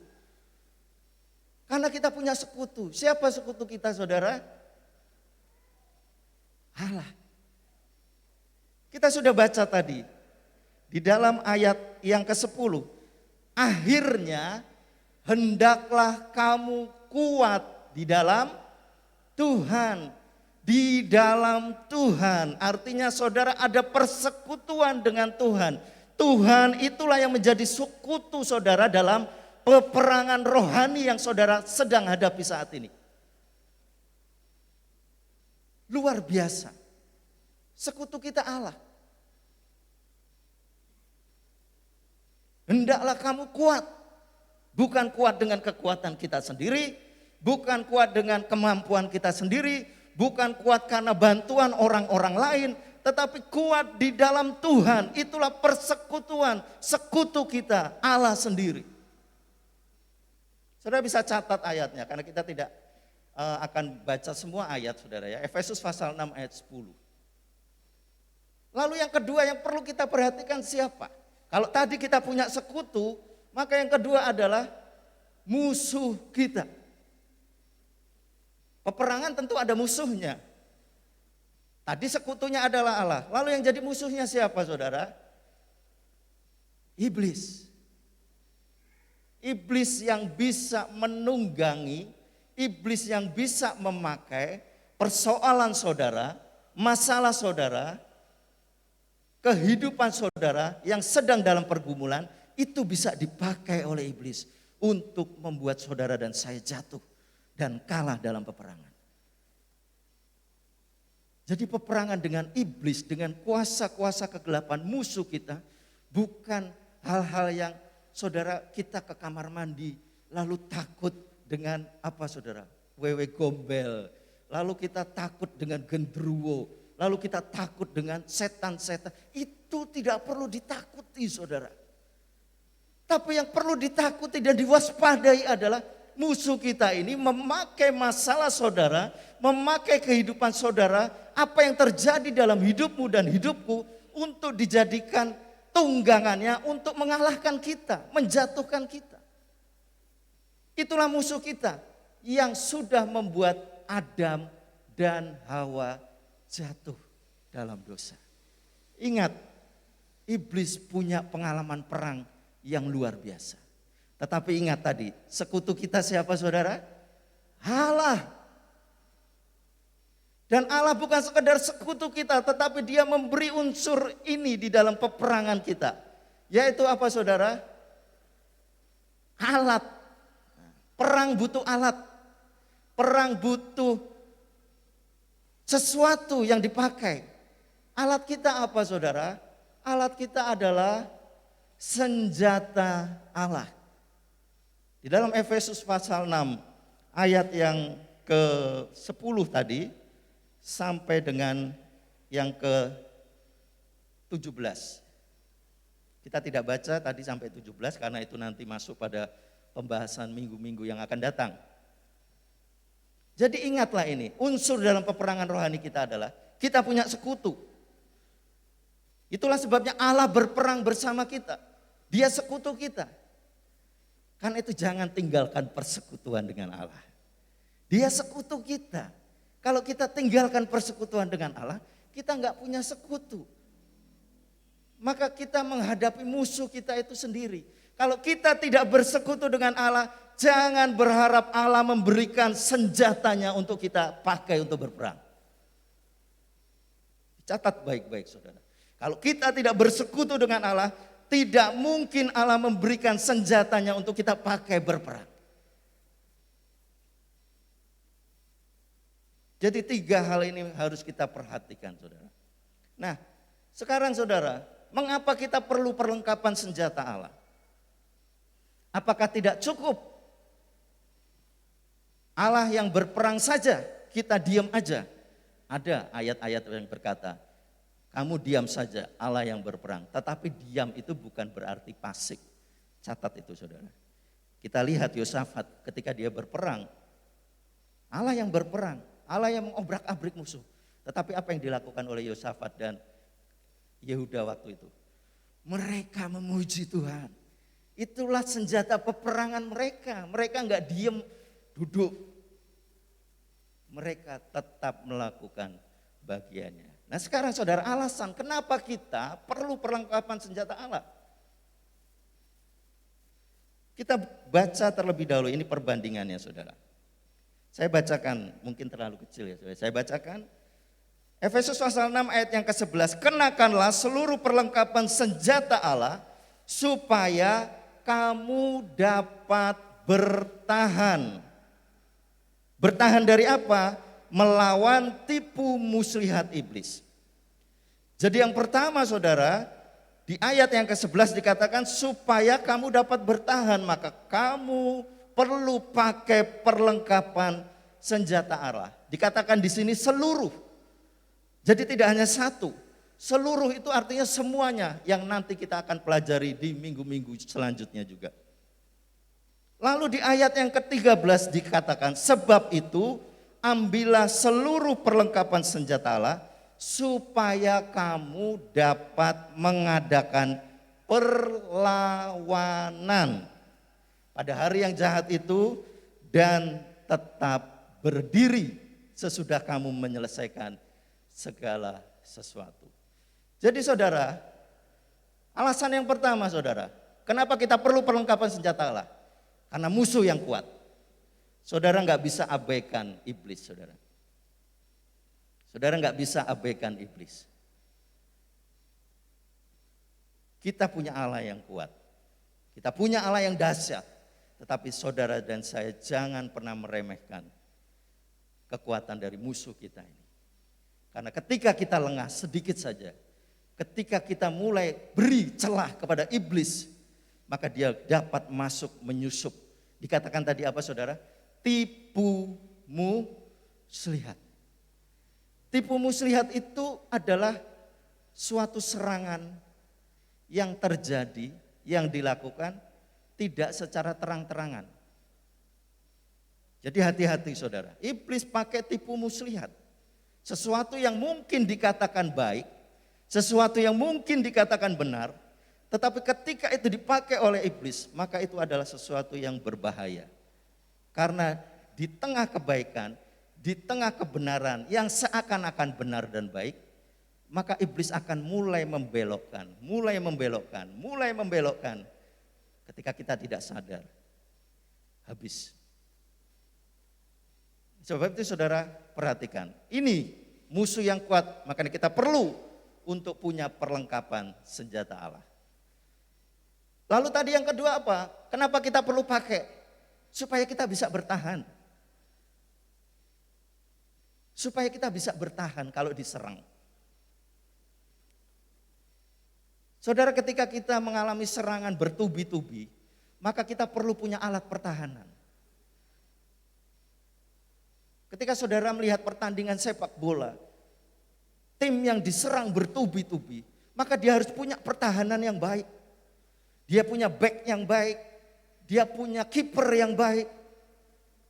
Karena kita punya sekutu. Siapa sekutu kita saudara? Allah. Kita sudah baca tadi. Di dalam ayat yang ke-10. Akhirnya hendaklah kamu kuat di dalam Tuhan. Di dalam Tuhan. Artinya saudara ada persekutuan dengan Tuhan. Tuhan itulah yang menjadi sekutu saudara dalam peperangan rohani yang saudara sedang hadapi saat ini. Luar biasa. Sekutu kita Allah. Hendaklah kamu kuat. Bukan kuat dengan kekuatan kita sendiri. Bukan kuat dengan kemampuan kita sendiri. Bukan kuat karena bantuan orang-orang lain. Tetapi kuat di dalam Tuhan. Itulah persekutuan. Sekutu kita Allah sendiri. Saudara bisa catat ayatnya. Karena kita tidak akan baca semua ayat saudara ya. Efesus pasal 6 ayat 10. Lalu yang kedua yang perlu kita perhatikan siapa? Kalau tadi kita punya sekutu, maka yang kedua adalah musuh kita. Peperangan tentu ada musuhnya. Tadi sekutunya adalah Allah. Lalu yang jadi musuhnya siapa saudara? Iblis. Iblis yang bisa menunggangi, iblis yang bisa memakai persoalan saudara, masalah saudara, kehidupan saudara yang sedang dalam pergumulan, itu bisa dipakai oleh iblis untuk membuat saudara dan saya jatuh dan kalah dalam peperangan. Jadi peperangan dengan iblis, dengan kuasa-kuasa kegelapan musuh kita, bukan hal-hal yang saudara kita ke kamar mandi, lalu takut dengan apa saudara? Wewe gombel, lalu kita takut dengan gendruwo, lalu kita takut dengan setan-setan. Itu tidak perlu ditakuti saudara. Tapi yang perlu ditakuti dan diwaspadai adalah musuh kita ini memakai masalah saudara, memakai kehidupan saudara, apa yang terjadi dalam hidupmu dan hidupku untuk dijadikan tunggangannya untuk mengalahkan kita, menjatuhkan kita. Itulah musuh kita yang sudah membuat Adam dan Hawa jatuh dalam dosa. Ingat, iblis punya pengalaman perang yang luar biasa. Tetapi ingat tadi, sekutu kita siapa saudara? Allah. Dan Allah bukan sekedar sekutu kita, tetapi dia memberi unsur ini di dalam peperangan kita. Yaitu apa saudara? Alat. Perang butuh alat. Perang butuh sesuatu yang dipakai. Alat kita apa saudara? Alat kita adalah senjata Allah. Di dalam Efesus pasal 6 ayat yang ke-10 tadi sampai dengan yang ke-17. Kita tidak baca tadi sampai 17 karena itu nanti masuk pada pembahasan minggu-minggu yang akan datang. Jadi ingatlah ini, unsur dalam peperangan rohani kita adalah kita punya sekutu. Itulah sebabnya Allah berperang bersama kita. Dia sekutu kita. Karena itu jangan tinggalkan persekutuan dengan Allah. Dia sekutu kita. Kalau kita tinggalkan persekutuan dengan Allah, kita nggak punya sekutu. Maka kita menghadapi musuh kita itu sendiri. Kalau kita tidak bersekutu dengan Allah, jangan berharap Allah memberikan senjatanya untuk kita pakai untuk berperang. Catat baik-baik saudara. Kalau kita tidak bersekutu dengan Allah, tidak mungkin Allah memberikan senjatanya untuk kita pakai berperang. Jadi 3 hal ini harus kita perhatikan saudara. Nah sekarang saudara, mengapa kita perlu perlengkapan senjata Allah? Apakah tidak cukup Allah yang berperang saja, kita diam aja? Ada ayat-ayat yang berkata, kamu diam saja, Allah yang berperang. Tetapi diam itu bukan berarti pasif. Catat itu saudara. Kita lihat Yosafat ketika dia berperang. Allah yang berperang, Allah yang mengobrak-abrik musuh. Tetapi apa yang dilakukan oleh Yosafat dan Yehuda waktu itu? Mereka memuji Tuhan. Itulah senjata peperangan mereka. Mereka enggak diam duduk. Mereka tetap melakukan bagiannya. Nah sekarang saudara, alasan kenapa kita perlu perlengkapan senjata Allah. Kita baca terlebih dahulu, ini perbandingannya saudara. Saya bacakan, mungkin terlalu kecil ya saudara. Saya bacakan Efesus pasal 6 ayat yang ke-11. Kenakanlah seluruh perlengkapan senjata Allah supaya kamu dapat bertahan. Bertahan dari apa? Melawan tipu muslihat iblis. Jadi yang pertama saudara, di ayat yang ke-11 dikatakan supaya kamu dapat bertahan, maka kamu perlu pakai perlengkapan senjata Allah. Dikatakan di sini seluruh. Jadi tidak hanya satu. Seluruh itu artinya semuanya yang nanti kita akan pelajari di minggu-minggu selanjutnya juga. Lalu di ayat yang ke-13 dikatakan, sebab itu ambillah seluruh perlengkapan senjata Allah supaya kamu dapat mengadakan perlawanan pada hari yang jahat itu dan tetap berdiri sesudah kamu menyelesaikan segala sesuatu. Jadi saudara, alasan yang pertama saudara, kenapa kita perlu perlengkapan senjata Allah? Karena musuh yang kuat. Saudara nggak bisa abaikan iblis saudara. Saudara nggak bisa abaikan iblis. Kita punya Allah yang kuat. Kita punya Allah yang dahsyat. Tetapi saudara dan saya jangan pernah meremehkan kekuatan dari musuh kita ini. Karena ketika kita lengah sedikit saja, ketika kita mulai beri celah kepada iblis, maka dia dapat masuk menyusup. Dikatakan tadi apa saudara? Tipu muslihat. Tipu muslihat itu adalah suatu serangan yang terjadi, yang dilakukan tidak secara terang-terangan. Jadi hati-hati saudara, iblis pakai tipu muslihat. Sesuatu yang mungkin dikatakan baik, sesuatu yang mungkin dikatakan benar, tetapi ketika itu dipakai oleh iblis, maka itu adalah sesuatu yang berbahaya. Karena di tengah kebaikan, di tengah kebenaran yang seakan-akan benar dan baik, maka iblis akan mulai membelokkan. Ketika kita tidak sadar, habis. Sebab itu saudara perhatikan, ini musuh yang kuat, makanya kita perlu untuk punya perlengkapan senjata Allah. Lalu tadi yang kedua apa? Kenapa kita perlu pakai? Supaya kita bisa bertahan. Supaya kita bisa bertahan kalau diserang. Saudara, ketika kita mengalami serangan bertubi-tubi, maka kita perlu punya alat pertahanan. Ketika saudara melihat pertandingan sepak bola, tim yang diserang bertubi-tubi, maka dia harus punya pertahanan yang baik. Dia punya back yang baik, dia punya kiper yang baik.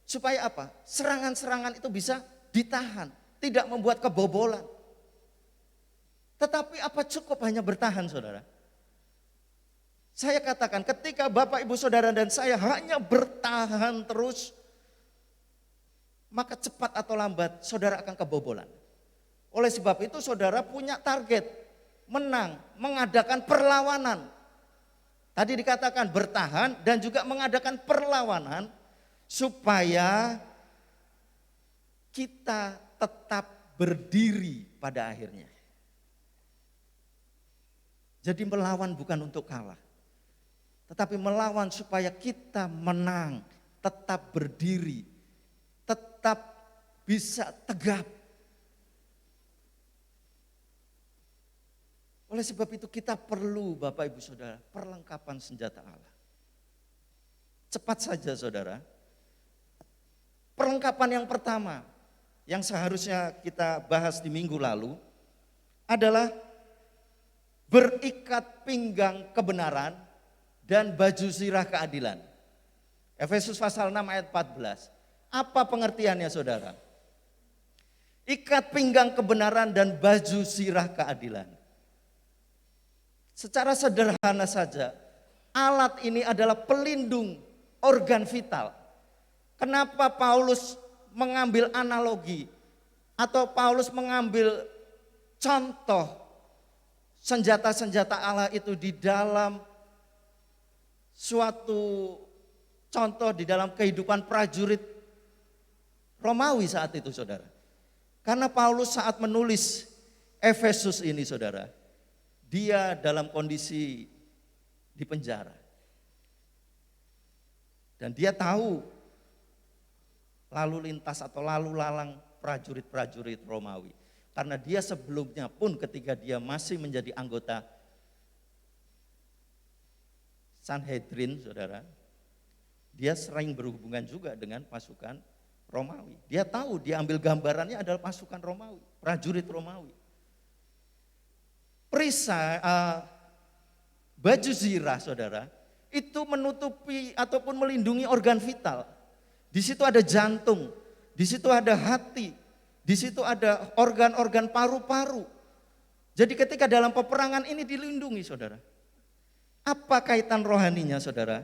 Supaya apa? Serangan-serangan itu bisa ditahan, tidak membuat kebobolan. Tetapi apa cukup hanya bertahan, saudara? Saya katakan ketika Bapak Ibu Saudara dan saya hanya bertahan terus, maka cepat atau lambat saudara akan kebobolan. Oleh sebab itu saudara punya target, menang, mengadakan perlawanan. Tadi dikatakan bertahan dan juga mengadakan perlawanan supaya kita tetap berdiri pada akhirnya. Jadi melawan bukan untuk kalah, tetapi melawan supaya kita menang, tetap berdiri, tetap bisa tegap. Oleh sebab itu kita perlu Bapak Ibu Saudara perlengkapan senjata Allah. Cepat saja saudara. Perlengkapan yang pertama yang seharusnya kita bahas di minggu lalu adalah berikat pinggang kebenaran dan baju zirah keadilan. Efesus pasal 6 ayat 14. Apa pengertiannya saudara? Ikat pinggang kebenaran dan baju zirah keadilan. Secara sederhana saja, alat ini adalah pelindung organ vital. Kenapa Paulus mengambil analogi atau Paulus mengambil contoh senjata-senjata Allah itu di dalam suatu contoh di dalam kehidupan prajurit Romawi saat itu saudara. Karena Paulus saat menulis Efesus ini saudara, dia dalam kondisi di penjara. Dan dia tahu lalu lintas atau lalu lalang prajurit-prajurit Romawi. Karena dia sebelumnya pun ketika dia masih menjadi anggota Sanhedrin saudara, dia sering berhubungan juga dengan pasukan Romawi. Dia tahu, dia ambil gambarannya adalah pasukan Romawi, prajurit Romawi. Baju zirah saudara, itu menutupi ataupun melindungi organ vital. Di situ ada jantung, di situ ada hati, di situ ada organ-organ paru-paru. Jadi ketika dalam peperangan ini dilindungi saudara. Apa kaitan rohaninya saudara?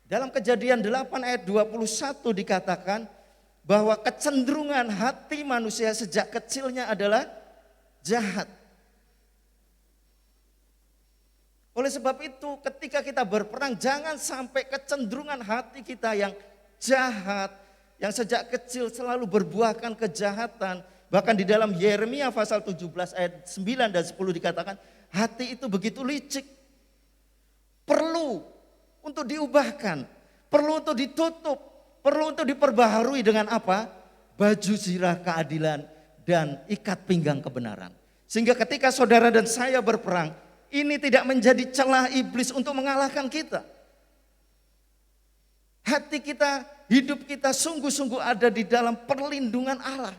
Dalam Kejadian 8 ayat 21 dikatakan bahwa kecenderungan hati manusia sejak kecilnya adalah jahat. Oleh sebab itu ketika kita berperang jangan sampai kecenderungan hati kita yang jahat, yang sejak kecil selalu berbuahkan kejahatan. Bahkan di dalam Yeremia pasal 17 ayat 9 dan 10 dikatakan hati itu begitu licik. Perlu untuk diubahkan, perlu untuk ditutup, perlu untuk diperbaharui dengan apa? Baju zirah keadilan dan ikat pinggang kebenaran. Sehingga ketika saudara dan saya berperang, ini tidak menjadi celah iblis untuk mengalahkan kita. Hati kita, hidup kita sungguh-sungguh ada di dalam perlindungan Allah.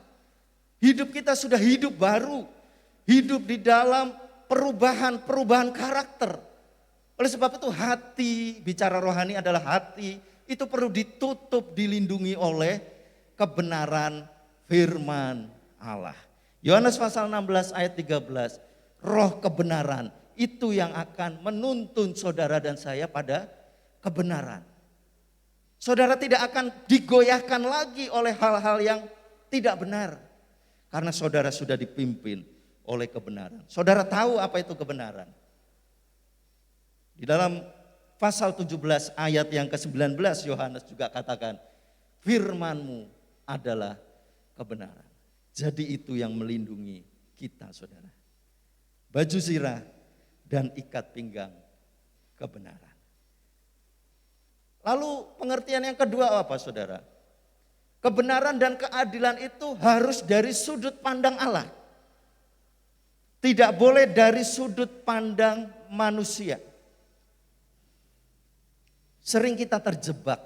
Hidup kita sudah hidup baru, hidup di dalam perubahan karakter. Oleh sebab itu hati, bicara rohani adalah hati itu perlu ditutup, dilindungi oleh kebenaran firman Allah. Yohanes pasal 16 ayat 13, roh kebenaran itu yang akan menuntun saudara dan saya pada kebenaran. Saudara tidak akan digoyahkan lagi oleh hal-hal yang tidak benar. Karena saudara sudah dipimpin oleh kebenaran. Saudara tahu apa itu kebenaran. Di dalam pasal 17 ayat yang ke-19 Yohanes juga katakan, firman-Mu adalah kebenaran. Jadi itu yang melindungi kita saudara. Baju zirah dan ikat pinggang kebenaran. Lalu pengertian yang kedua apa saudara? Kebenaran dan keadilan itu harus dari sudut pandang Allah. Tidak boleh dari sudut pandang manusia. Sering kita terjebak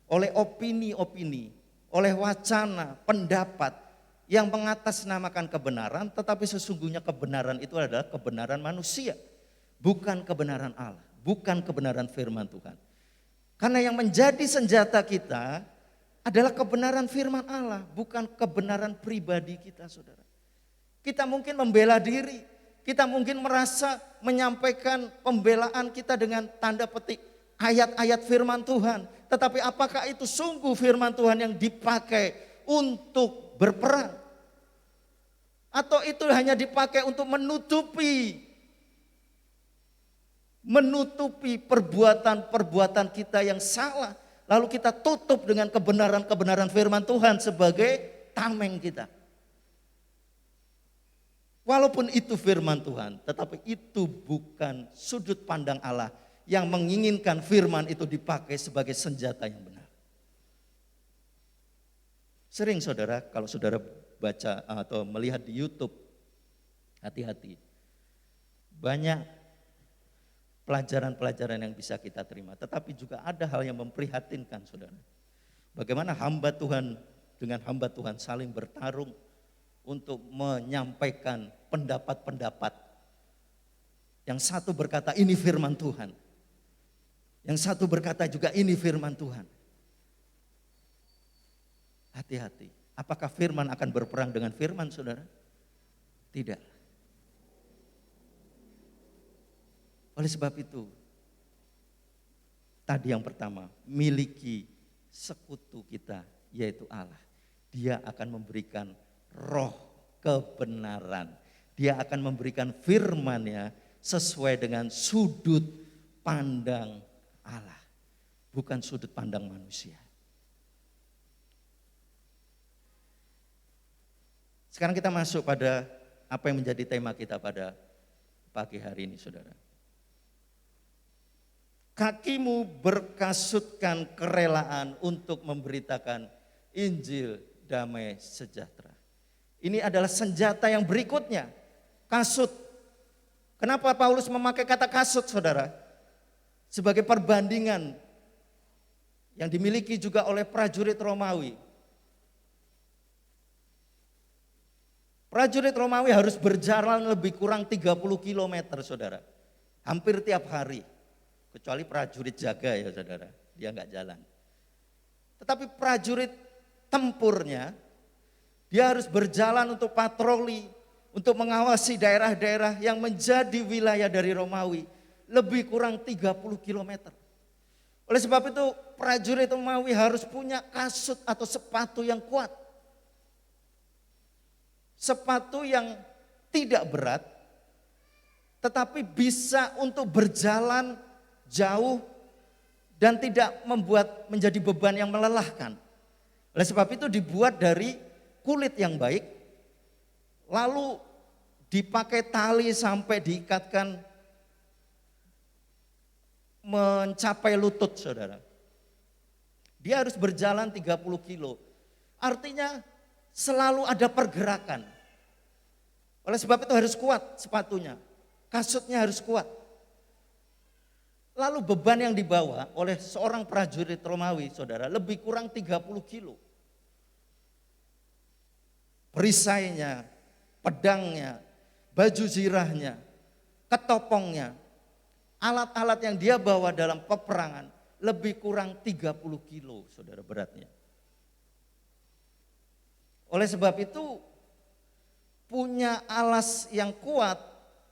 oleh opini-opini, oleh wacana, pendapat yang mengatasnamakan kebenaran, tetapi sesungguhnya kebenaran itu adalah kebenaran manusia, bukan kebenaran Allah, bukan kebenaran firman Tuhan. Karena yang menjadi senjata kita adalah kebenaran firman Allah, bukan kebenaran pribadi kita saudara. Kita mungkin membela diri, kita mungkin merasa menyampaikan pembelaan kita dengan tanda petik ayat-ayat firman Tuhan. Tetapi apakah itu sungguh firman Tuhan yang dipakai untuk berperang? Atau itu hanya dipakai untuk menutupi perbuatan-perbuatan kita yang salah. Lalu kita tutup dengan kebenaran-kebenaran firman Tuhan sebagai tameng kita. Walaupun itu firman Tuhan, tetapi itu bukan sudut pandang Allah yang menginginkan firman itu dipakai sebagai senjata yang benar. Sering saudara, kalau saudara baca atau melihat di YouTube, hati-hati. Banyak pelajaran-pelajaran yang bisa kita terima, tetapi juga ada hal yang memprihatinkan saudara. Bagaimana hamba Tuhan dengan hamba Tuhan saling bertarung untuk menyampaikan pendapat-pendapat. Yang satu berkata ini firman Tuhan. Yang satu berkata juga ini firman Tuhan. Hati-hati. Apakah firman akan berperang dengan firman saudara? Tidak. Oleh sebab itu, tadi yang pertama, miliki sekutu kita yaitu Allah. Dia akan memberikan roh kebenaran. Dia akan memberikan firman-Nya sesuai dengan sudut pandang Allah, bukan sudut pandang manusia. Sekarang kita masuk pada apa yang menjadi tema kita pada pagi hari ini saudara. Kakimu berkasutkan kerelaan untuk memberitakan Injil damai sejahtera. Ini adalah senjata yang berikutnya, kasut. Kenapa Paulus memakai kata kasut saudara? Sebagai perbandingan yang dimiliki juga oleh prajurit Romawi. Prajurit Romawi harus berjalan lebih kurang 30 km saudara. Hampir tiap hari. Kecuali prajurit jaga ya saudara, dia enggak jalan. Tetapi prajurit tempurnya, dia harus berjalan untuk patroli, untuk mengawasi daerah-daerah yang menjadi wilayah dari Romawi. Lebih kurang 30 km. Oleh sebab itu prajurit Romawi harus punya kasut atau sepatu yang kuat. Sepatu yang tidak berat, tetapi bisa untuk berjalan jauh dan tidak membuat menjadi beban yang melelahkan. Oleh sebab itu dibuat dari kulit yang baik, lalu dipakai tali sampai diikatkan mencapai lutut saudara. Dia harus berjalan 30 kilo. Artinya selalu ada pergerakan. Oleh sebab itu harus kuat sepatunya. Kasutnya harus kuat. Lalu beban yang dibawa oleh seorang prajurit Romawi saudara lebih kurang 30 kilo. Perisainya, pedangnya, baju zirahnya, ketopongnya, alat-alat yang dia bawa dalam peperangan lebih kurang 30 kilo, saudara, beratnya. Oleh sebab itu, punya alas yang kuat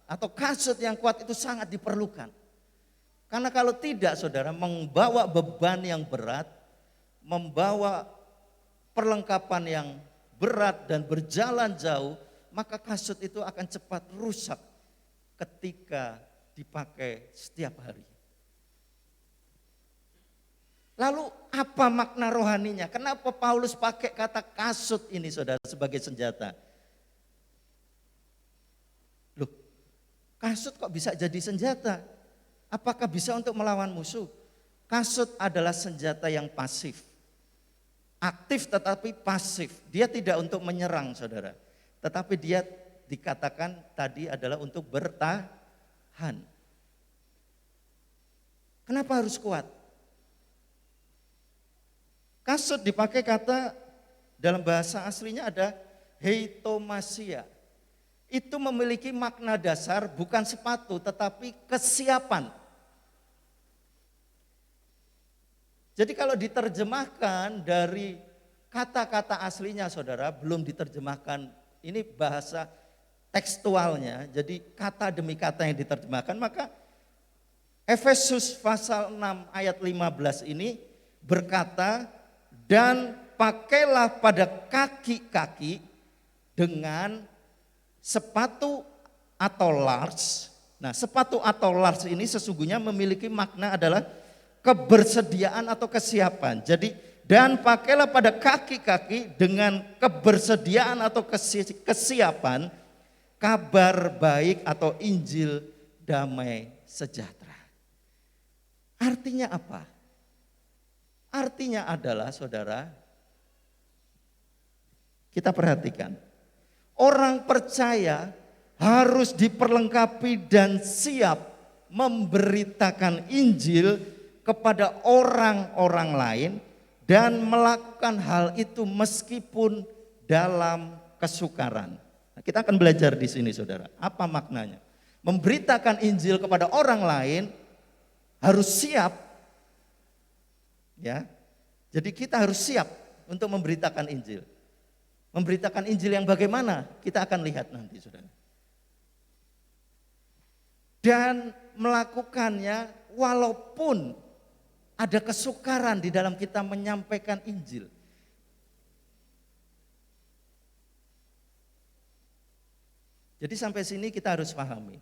atau kasut yang kuat itu sangat diperlukan. Karena kalau tidak, saudara, membawa beban yang berat, membawa perlengkapan yang berat dan berjalan jauh, maka kasut itu akan cepat rusak ketika dipakai setiap hari. Lalu apa makna rohaninya? Kenapa Paulus pakai kata kasut ini, saudara, sebagai senjata? Loh, kasut kok bisa jadi senjata? Apakah bisa untuk melawan musuh? Kasut adalah senjata yang pasif. Aktif tetapi pasif. Dia tidak untuk menyerang, saudara. Tetapi dia dikatakan tadi adalah untuk bertahan. Kenapa harus kuat? Kasut dipakai kata dalam bahasa aslinya ada heitomasia. Itu memiliki makna dasar bukan sepatu tetapi kesiapan. Jadi kalau diterjemahkan dari kata-kata aslinya, saudara, belum diterjemahkan, ini bahasa tekstualnya, jadi kata demi kata yang diterjemahkan, maka Efesus pasal 6 ayat 15 ini berkata, dan pakailah pada kaki-kaki dengan sepatu atau lars. Nah, sepatu atau lars ini sesungguhnya memiliki makna adalah kebersediaan atau kesiapan. Jadi, dan pakailah pada kaki-kaki dengan kebersediaan atau kesiapan kabar baik atau Injil damai sejahtera. Artinya apa? Artinya adalah, saudara, kita perhatikan, orang percaya harus diperlengkapi dan siap memberitakan Injil kepada orang-orang lain dan melakukan hal itu meskipun dalam kesukaran. Nah, kita akan belajar di sini, saudara. Apa maknanya? Memberitakan Injil kepada orang lain harus siap. Ya. Jadi kita harus siap untuk memberitakan Injil. Memberitakan Injil yang bagaimana? Kita akan lihat nanti, saudara. Dan melakukannya walaupun ada kesukaran di dalam kita menyampaikan Injil. Jadi sampai sini kita harus pahami,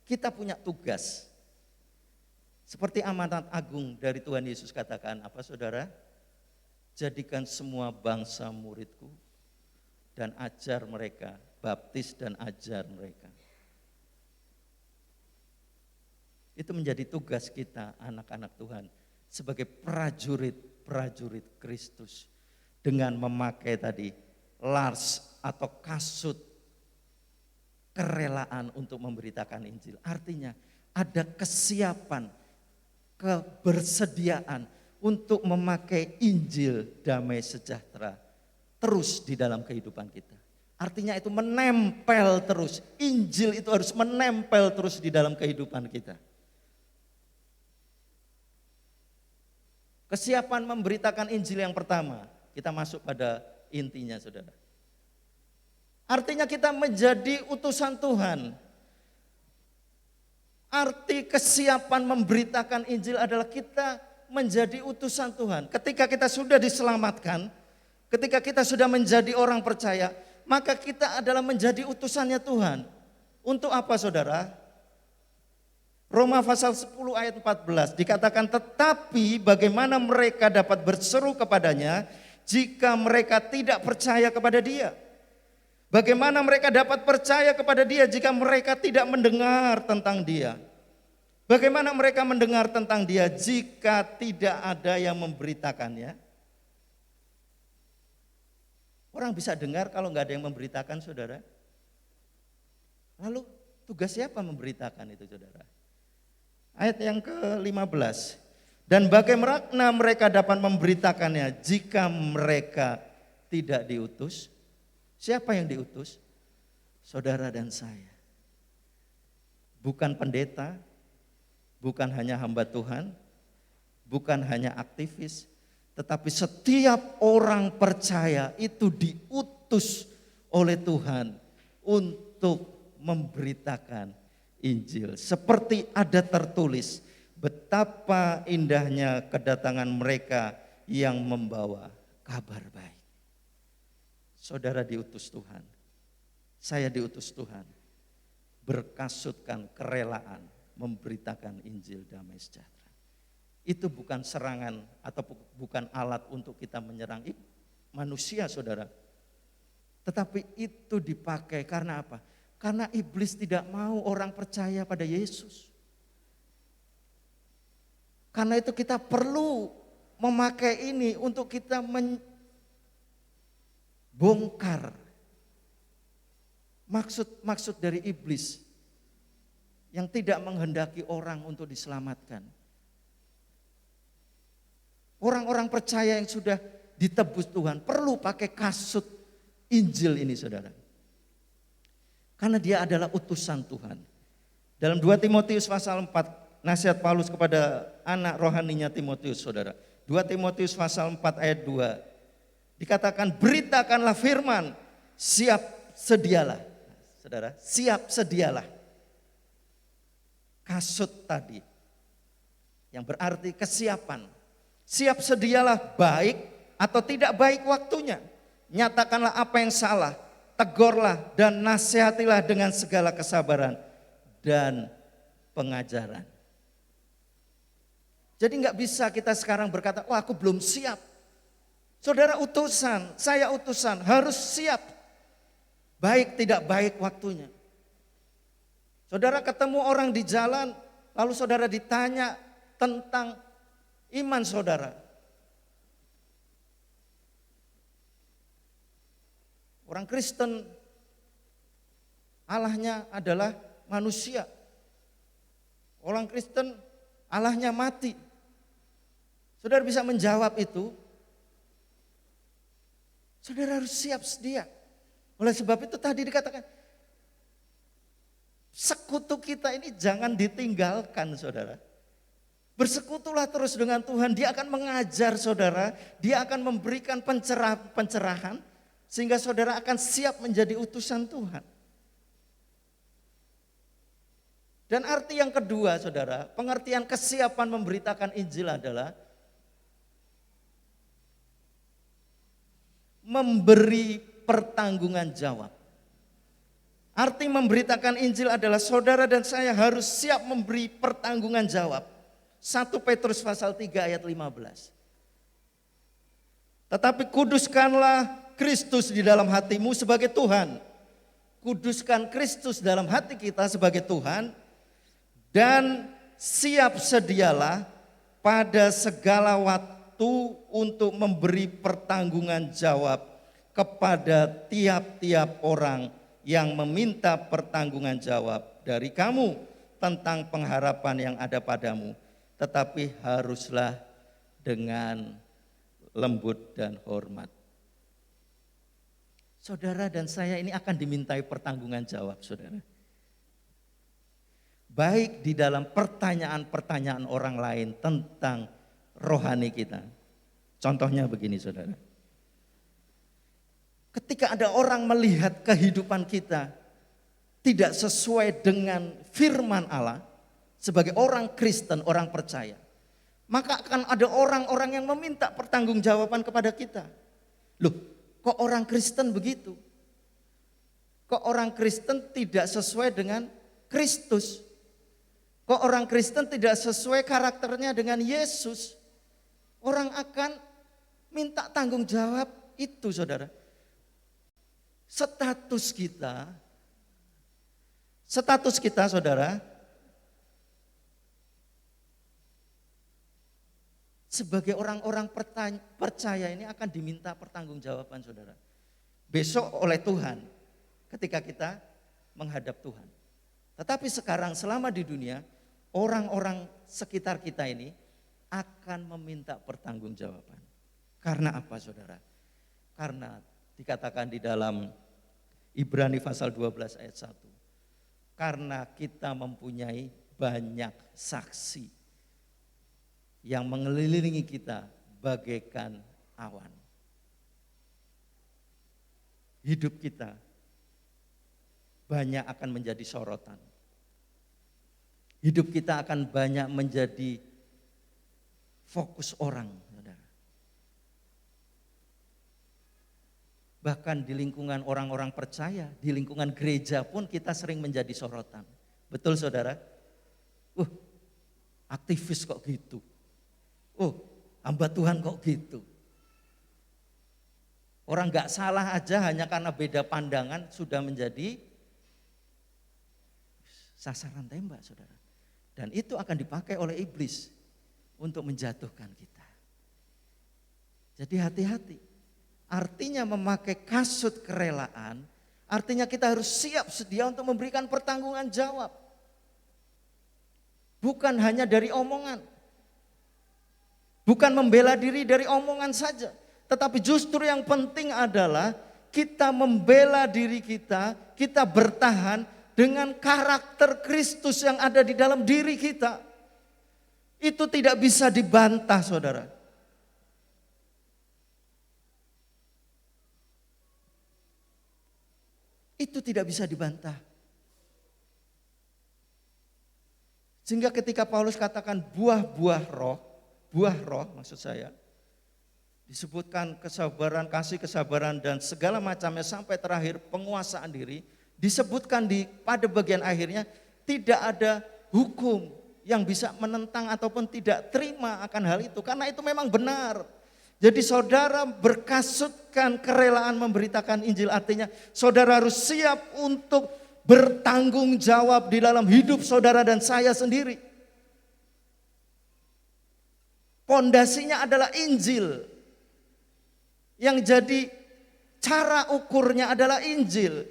kita punya tugas. Seperti amanat agung dari Tuhan Yesus katakan, apa, saudara? Jadikan semua bangsa muridku dan ajar mereka, baptis dan ajar mereka. Itu menjadi tugas kita, anak-anak Tuhan, sebagai prajurit Kristus, dengan memakai tadi lars atau kasut kerelaan untuk memberitakan Injil. Artinya ada kesiapan, kebersediaan untuk memakai Injil damai sejahtera terus di dalam kehidupan kita. Artinya itu menempel terus, Injil itu harus menempel terus di dalam kehidupan kita. Kesiapan memberitakan Injil yang pertama, kita masuk pada intinya, saudara. Artinya kita menjadi utusan Tuhan. Arti kesiapan memberitakan Injil adalah kita menjadi utusan Tuhan. Ketika kita sudah diselamatkan, ketika kita sudah menjadi orang percaya, maka kita adalah menjadi utusannya Tuhan. Untuk apa, saudara? Roma pasal 10 ayat 14 dikatakan, tetapi bagaimana mereka dapat berseru kepadanya jika mereka tidak percaya kepada dia? Bagaimana mereka dapat percaya kepada dia jika mereka tidak mendengar tentang dia? Bagaimana mereka mendengar tentang dia jika tidak ada yang memberitakannya? Orang bisa dengar kalau nggak ada yang memberitakan, saudara. Lalu tugas siapa memberitakan itu, saudara? Ayat yang ke-15. Dan bagaimana mereka dapat memberitakannya jika mereka tidak diutus? Siapa yang diutus? Saudara dan saya. Bukan pendeta, bukan hanya hamba Tuhan, bukan hanya aktivis, tetapi setiap orang percaya itu diutus oleh Tuhan untuk memberitakan Injil. Seperti ada tertulis, betapa indahnya kedatangan mereka yang membawa kabar baik. Saudara diutus Tuhan, saya diutus Tuhan, berkasutkan kerelaan memberitakan Injil damai sejahtera. Itu bukan serangan atau bukan alat untuk kita menyerang manusia, saudara. Tetapi itu dipakai karena apa? Karena iblis tidak mau orang percaya pada Yesus. Karena itu kita perlu memakai ini untuk kita membongkar maksud dari iblis yang tidak menghendaki orang untuk diselamatkan. Orang-orang percaya yang sudah ditebus Tuhan perlu pakai kasut Injil ini, saudara. Karena dia adalah utusan Tuhan. Dalam 2 Timotius pasal 4, nasihat Paulus kepada anak rohaninya Timotius, saudara. 2 Timotius pasal 4 ayat 2. Dikatakan, beritakanlah firman, siap sedialah. Saudara, siap sedialah. Kasut tadi, yang berarti kesiapan. Siap sedialah baik atau tidak baik waktunya. Nyatakanlah apa yang salah, tegurlah dan nasihatilah dengan segala kesabaran dan pengajaran. Jadi nggak bisa kita sekarang berkata, oh aku belum siap. Saudara utusan, saya utusan, harus siap. Baik tidak baik waktunya. Saudara ketemu orang di jalan, lalu saudara ditanya tentang iman saudara. Orang Kristen, Allahnya adalah manusia. Orang Kristen, Allahnya mati. Saudara bisa menjawab itu. Saudara harus siap sedia. Oleh sebab itu tadi dikatakan, sekutu kita ini jangan ditinggalkan, saudara. Bersekutulah terus dengan Tuhan, dia akan mengajar saudara, dia akan memberikan pencerahan, sehingga saudara akan siap menjadi utusan Tuhan. Dan arti yang kedua, saudara, pengertian kesiapan memberitakan Injil adalah memberi pertanggungan jawab. Arti memberitakan Injil adalah saudara dan saya harus siap memberi pertanggungan jawab. 1 Petrus pasal 3 ayat 15. Tetapi kuduskanlah Kristus di dalam hatimu sebagai Tuhan. Kuduskan Kristus dalam hati kita sebagai Tuhan. Dan siap sedialah pada segala waktu untuk memberi pertanggungan jawab kepada tiap-tiap orang yang meminta pertanggungan jawab dari kamu tentang pengharapan yang ada padamu. Tetapi haruslah dengan lembut dan hormat. Saudara dan saya ini akan dimintai pertanggungan jawab, saudara. Baik di dalam pertanyaan-pertanyaan orang lain tentang rohani kita. Contohnya begini, saudara. Ketika ada orang melihat kehidupan kita tidak sesuai dengan firman Allah, sebagai orang Kristen, orang percaya, maka akan ada orang-orang yang meminta pertanggungjawaban kepada kita. Loh, kok orang Kristen begitu? Kok orang Kristen tidak sesuai dengan Kristus? Kok orang Kristen tidak sesuai karakternya dengan Yesus? Orang akan minta tanggung jawab itu, saudara. Status kita, saudara, sebagai orang-orang percaya ini akan diminta pertanggungjawaban, saudara. Besok oleh Tuhan ketika kita menghadap Tuhan. Tetapi sekarang selama di dunia, orang-orang sekitar kita ini akan meminta pertanggungjawaban. Karena apa, saudara? Karena dikatakan di dalam Ibrani pasal 12 ayat 1. Karena kita mempunyai banyak saksi. yang mengelilingi kita bagaikan awan. Hidup kita banyak akan menjadi sorotan. Hidup kita akan banyak menjadi fokus orang, saudara. Bahkan di lingkungan orang-orang percaya, di lingkungan gereja pun kita sering menjadi sorotan. Betul saudara? Aktivis kok gitu. Hamba Tuhan kok gitu. Orang gak salah aja hanya karena beda pandangan sudah menjadi sasaran tembak, saudara. Dan itu akan dipakai oleh iblis untuk menjatuhkan kita. Jadi hati-hati. Artinya memakai kasut kerelaan, artinya kita harus siap sedia untuk memberikan pertanggungan jawab. Bukan hanya dari omongan. Bukan membela diri dari omongan saja. Tetapi justru yang penting adalah kita membela diri kita bertahan dengan karakter Kristus yang ada di dalam diri kita. Itu tidak bisa dibantah, saudara. Itu tidak bisa dibantah. Sehingga ketika Paulus katakan buah roh maksud saya, disebutkan kesabaran, kasih kesabaran dan segala macamnya sampai terakhir penguasaan diri, disebutkan pada bagian akhirnya tidak ada hukum yang bisa menentang ataupun tidak terima akan hal itu, karena itu memang benar. Jadi saudara berkasutkan kerelaan memberitakan Injil, artinya saudara harus siap untuk bertanggung jawab di dalam hidup saudara dan saya sendiri. Pondasinya adalah Injil. Yang jadi cara ukurnya adalah Injil.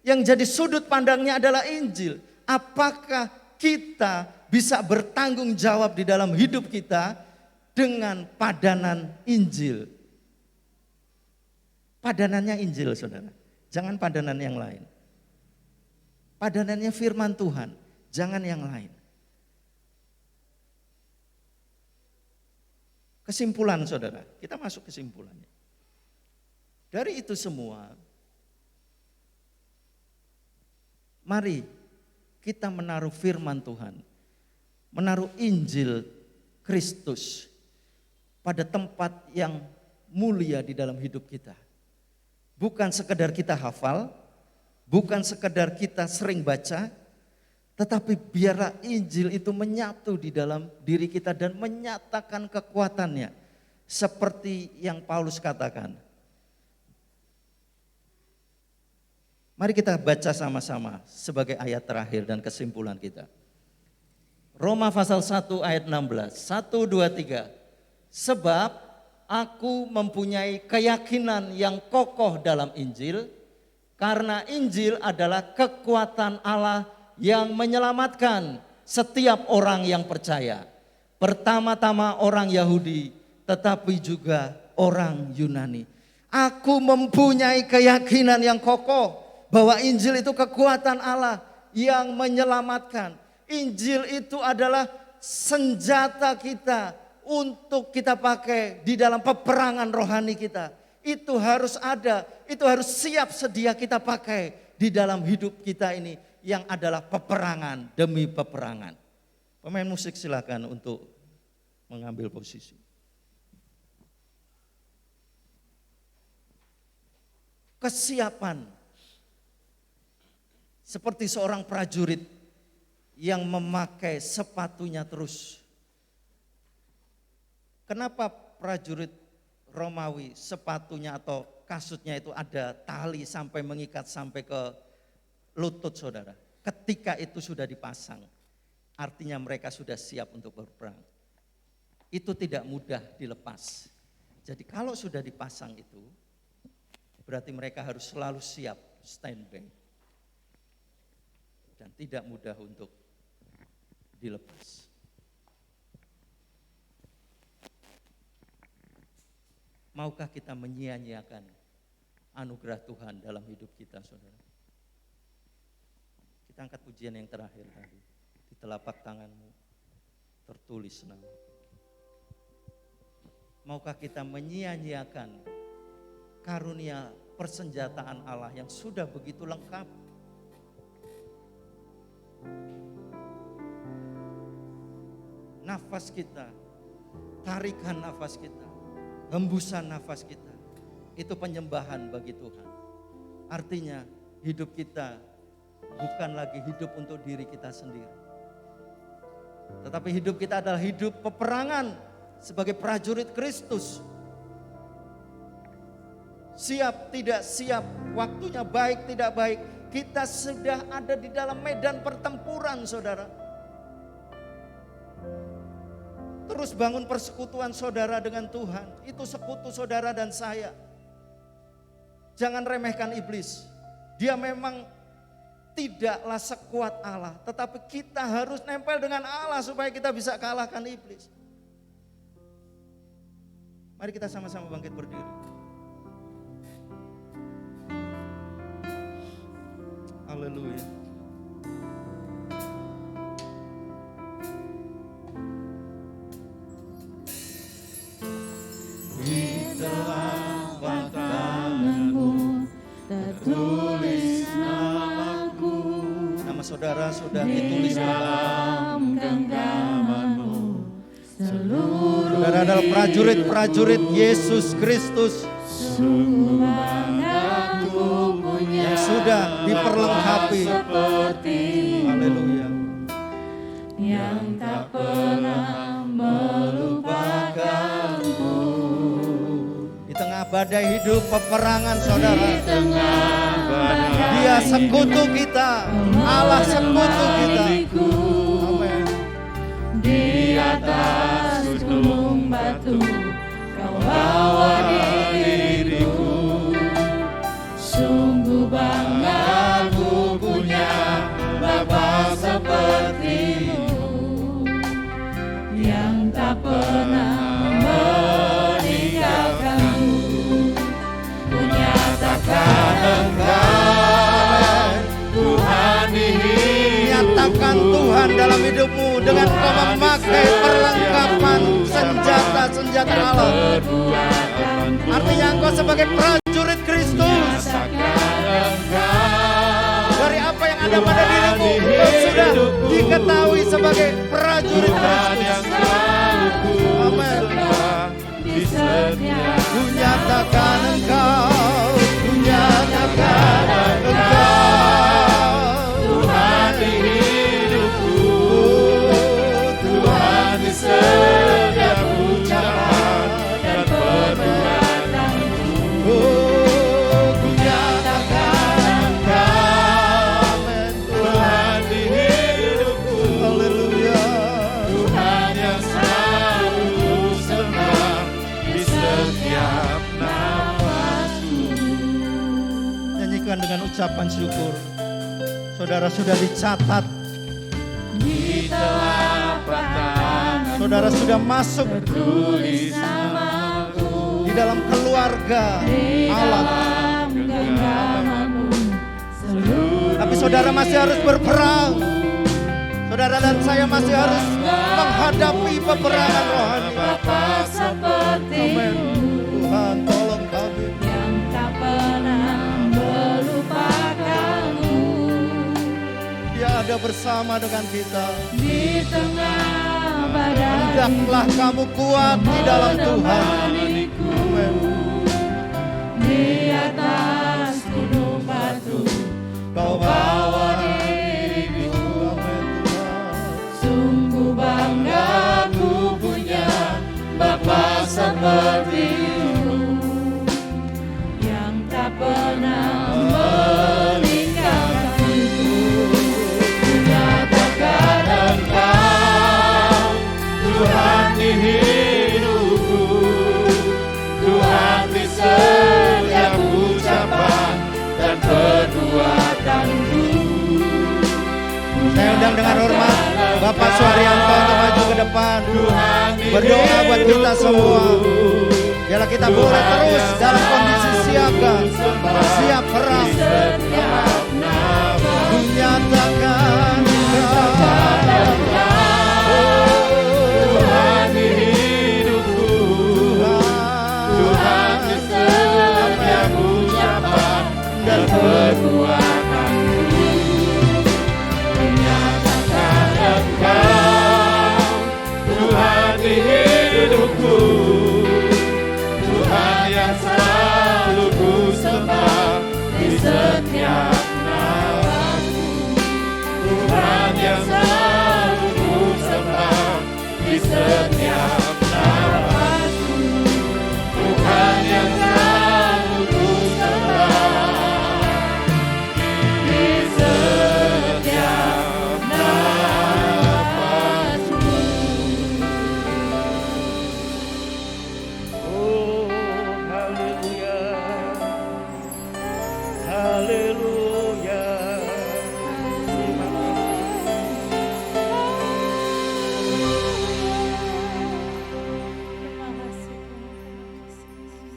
Yang jadi sudut pandangnya adalah Injil. Apakah kita bisa bertanggung jawab di dalam hidup kita dengan padanan Injil? Padanannya Injil, saudara. Jangan padanan yang lain. Padanannya firman Tuhan, jangan yang lain. Kesimpulan, saudara, kita masuk kesimpulannya. Dari itu semua, mari kita menaruh firman Tuhan, menaruh Injil Kristus pada tempat yang mulia di dalam hidup kita. Bukan sekedar kita hafal, bukan sekedar kita sering baca, tetapi biarlah Injil itu menyatu di dalam diri kita dan menyatakan kekuatannya. Seperti yang Paulus katakan. Mari kita baca sama-sama sebagai ayat terakhir dan kesimpulan kita. Roma pasal 1 ayat 16. 1, 2, 3. Sebab aku mempunyai keyakinan yang kokoh dalam Injil, karena Injil adalah kekuatan Allah yang menyelamatkan setiap orang yang percaya. Pertama-tama orang Yahudi, tetapi juga orang Yunani. Aku mempunyai keyakinan yang kokoh bahwa Injil itu kekuatan Allah yang menyelamatkan. Injil itu adalah senjata kita untuk kita pakai di dalam peperangan rohani kita. Itu harus ada, itu harus siap sedia kita pakai di dalam hidup kita ini yang adalah peperangan demi peperangan. Pemain musik silakan untuk mengambil posisi. Kesiapan seperti seorang prajurit yang memakai sepatunya terus. Kenapa prajurit Romawi sepatunya atau kasutnya itu ada tali sampai mengikat sampai ke lutut, saudara? Ketika itu sudah dipasang, artinya mereka sudah siap untuk berperang. Itu tidak mudah dilepas. Jadi kalau sudah dipasang itu, berarti mereka harus selalu siap standby. Dan tidak mudah untuk dilepas. Maukah kita menyia-nyiakan anugerah Tuhan dalam hidup kita, saudara? Kita angkat pujian yang terakhir tadi. Di telapak tanganmu tertulis nama. maukah kita menyia-nyiakan karunia persenjataan Allah yang sudah begitu lengkap? Nafas kita, tarikan nafas kita, hembusan nafas kita, itu penyembahan bagi Tuhan. Artinya hidup kita bukan lagi hidup untuk diri kita sendiri, tetapi hidup kita adalah hidup peperangan sebagai prajurit Kristus. Siap tidak siap, waktunya baik tidak baik, kita sudah ada di dalam medan pertempuran, saudara. Terus bangun persekutuan saudara dengan Tuhan. Itu sekutu saudara dan saya. Jangan remehkan iblis. Dia memang tidaklah sekuat Allah, tetapi kita harus nempel dengan Allah supaya kita bisa kalahkan iblis. Mari kita sama-sama bangkit berdiri. Haleluya. Di telapak tanganmu tertulis namaku, Nama saudara sudah ditulis dalam genggamanmu. Seluruh Saudara adalah prajurit-prajurit Yesus Kristus sungguh banggaku punya yang sudah diperlengkapi. seperti Haleluya. yang tak pernah melupakanku. Di tengah badai hidup peperangan saudara, Di tengah badai Dia sekutu kita, Allah sekutu kita. hatiku, Amin. di atas gunung batu kau bawa diriku. Sungguh bangga ku punya Bapa sepertimu, yang tak pernah meninggalkanku. Ku nyatakan Engkau Tuhan di hidupku. Nyatakan Tuhan dalam hidupmu dengan kau memakai perlengkapan senjata-senjata Allah. Artinya engkau sebagai prajurit Kristus. Dari apa yang ada pada dirimu, engkau sudah diketahui sebagai prajurit Kristus. Amin. Ku nyatakan engkau, ku nyatakan engkau Tuhan di hidupku, Tuhan di setiap ucapan dan perbuatanku. ku nyatakan engkau. Tuhan di hidupku, Haleluya. Tuhan yang selalu senang di setiap nafasku. Nyanyikan dengan ucapan syukur. Saudara sudah dicatat, Di telapak tangan saudara sudah masuk tulis namaku, di dalam keluarga Allah. genggamanmu seluruh Tapi saudara masih harus berperang. Saudara dan saya masih harus menghadapi peperangan rohani. Bapa seperti Amin. Tuhan tolong kami. yang tak pernah melupakanmu. Dia ada bersama dengan kita. Di tengah badai Hendaklah kamu kuat di dalam Tuhan. menemaniku. Amin. Di atas gunung batu Kau bawa diriku. Amin Tuhan. sungguh bangga ku punya Bapa sepertimu, yang tak pernah meninggalkanku. Ku nyatakan Engkau Tuhan di hidupku, Tuhan di setiap ucapan dan perbuatanku. Saya undang dengan hormat Bapak Suharyanto untuk maju ke depan, berdoa buat kita semua. Biarlah kita boleh terus dalam kondisi siaga, siap perang. Ku nyatakan Tuhan di hidupku, kekuatanku, menyatakan Engkau Tuhan di hidupku, Tuhan yang selalu ku sembah di setiap nafasku, Tuhan yang selalu ku sembah di setiap nafasku, Tuhan yang selalu ku sembah di setiap nafasku. Oh, haleluya. Haleluya. Terima kasih. Terima kasih Tuhan.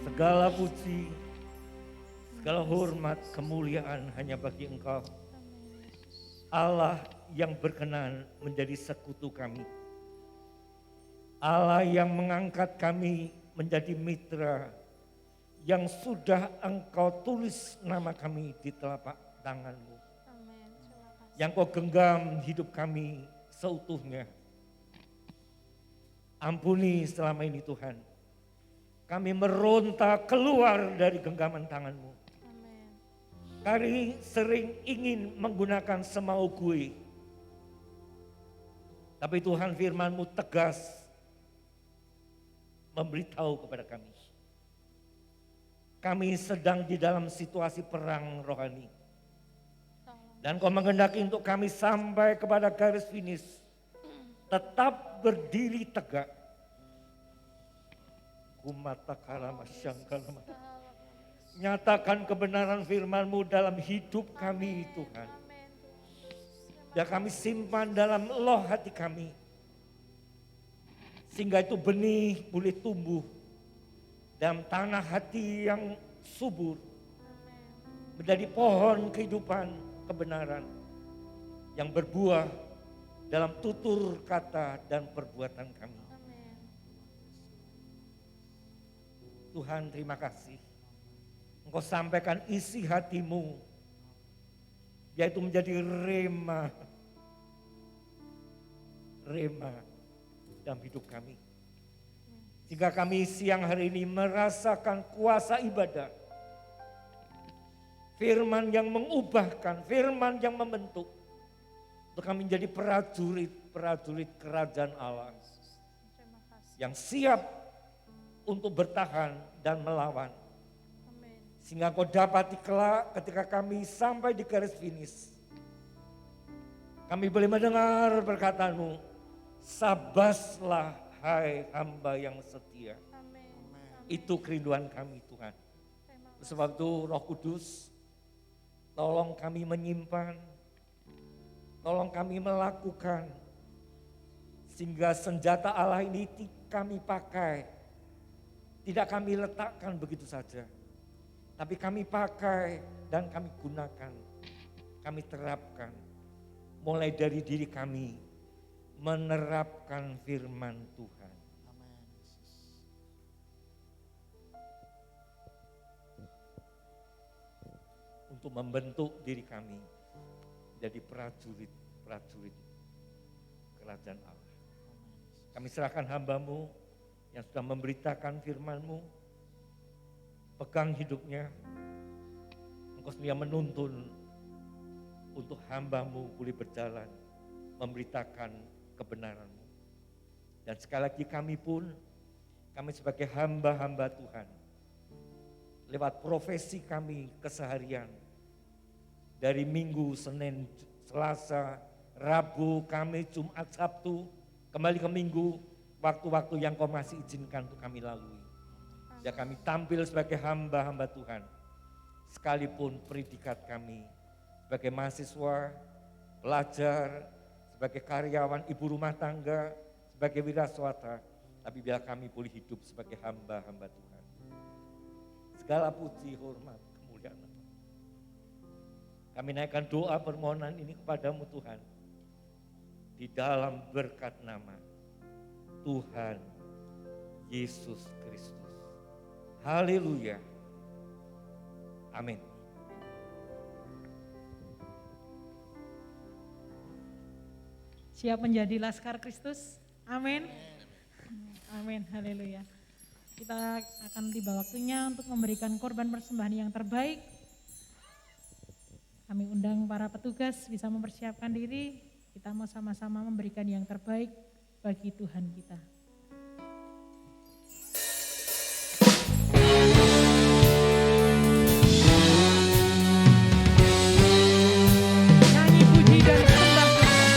Segala puji, segala hormat, kemuliaan hanya bagi Engkau. Allah yang berkenan menjadi sekutu kami. Allah yang mengangkat kami menjadi mitra, yang sudah Engkau tulis nama kami di telapak tangan-Mu. Amin. Terima kasih. Yang Kau genggam hidup kami seutuhnya. Ampuni selama ini Tuhan. Kami meronta keluar dari genggaman tangan-Mu. Amin. Kami sering ingin menggunakan semau gue. Tapi Tuhan firman-Mu tegas memberitahu kepada kami. Kami sedang di dalam situasi perang rohani. Dan Kau menghendaki untuk kami sampai kepada garis finish. Tetap berdiri tegak. Nyatakan kebenaran firman-Mu dalam hidup kami Tuhan. Amin Tuhan. Dan kami simpan dalam loh hati kami. Sehingga itu benih boleh tumbuh dalam tanah hati yang subur. Menjadi pohon kehidupan kebenaran yang berbuah dalam tutur kata dan perbuatan kami. Amin. Tuhan terima kasih. Engkau sampaikan isi hati-Mu, yaitu menjadi rema dalam hidup kami. Sehingga kami siang hari ini merasakan kuasa ibadah. Firman yang mengubahkan, firman yang membentuk. Untuk kami menjadi prajurit kerajaan Allah. Terima kasih. Yang siap untuk bertahan dan melawan. Amin. Sehingga Kau dapati kelak ketika kami sampai di garis finish. Kami boleh mendengar perkataan-Mu. Sabaslah hai hamba yang setia. Amin. Itu kerinduan kami Tuhan. Terima kasih. Sebab itu Roh Kudus, tolong kami menyimpan, tolong kami melakukan, sehingga senjata Allah ini kami pakai, tidak kami letakkan begitu saja, tapi kami pakai dan kami gunakan, kami terapkan, mulai dari diri kami, menerapkan firman Tuhan. Untuk membentuk diri kami jadi prajurit kerajaan Allah. Kami serahkan hamba-Mu yang sudah memberitakan firman-Mu, pegang hidupnya, Engkau sedia menuntun untuk hamba-Mu boleh berjalan, memberitakan kebenaran-Mu. Dan sekali lagi kami pun, kami sebagai hamba-hamba Tuhan, lewat profesi kami keseharian, dari Minggu, Senin, Selasa, Rabu, Kamis, Jumat, Sabtu, kembali ke Minggu, waktu-waktu yang Kau masih izinkan untuk kami lalui. Ya kami tampil sebagai hamba-hamba Tuhan, sekalipun predikat kami sebagai mahasiswa, pelajar, sebagai karyawan, ibu rumah tangga, sebagai wiraswasta, tapi biar kami boleh hidup sebagai hamba-hamba Tuhan. Segala puji, hormat, kemuliaan. Kami naikkan doa permohonan ini kepadamu Tuhan. Di dalam berkat nama Tuhan Yesus Kristus. Haleluya. Amin. Siap menjadi laskar Kristus? Amin. Amin, haleluya. Kita akan tiba waktunya untuk memberikan korban persembahan yang terbaik. Kami undang para petugas bisa mempersiapkan diri. Kita mau sama-sama memberikan yang terbaik bagi Tuhan kita. Nyanyi puji dan sembah Tuhan.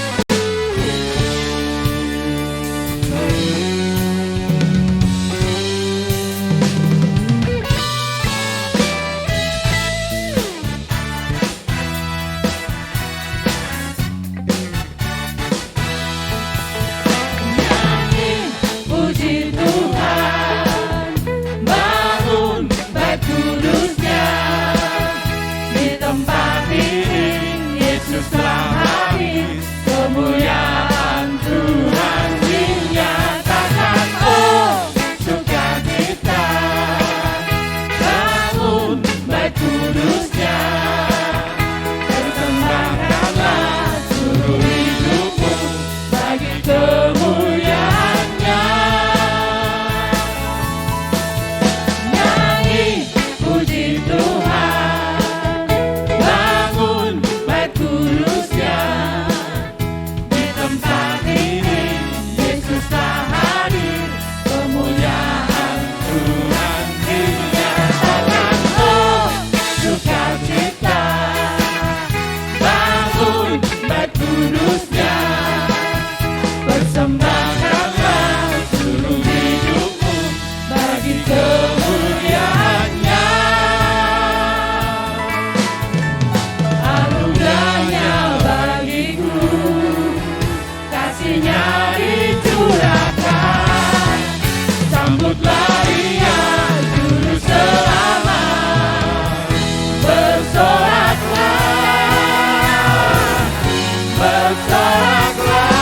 Puji Tuhan, bangun bait kudusnya. Di tempat ini Yesus telah hadir, kemuliaan Tuhan dinyatakan. Oh, sukacita, bangun bait kudusnya. Persembahkanlah seluruh hidupmu bagi kemuliaan-Nya. Nyanyi puji Tuhan, bangun bait kudusnya. Di tempat ini Yesus telah hadir, kemuliaan Tuhan dinyatakan. Oh, sukacita, bangun bait kudusnya. Persembahkanlah seluruh hidupmu bagi kemuliaan-Nya. Anugerahnya bagiku, kasih-Nya dicurahkan. Sambutlah Dia juru selamat, bersoraklah, bersoraklah.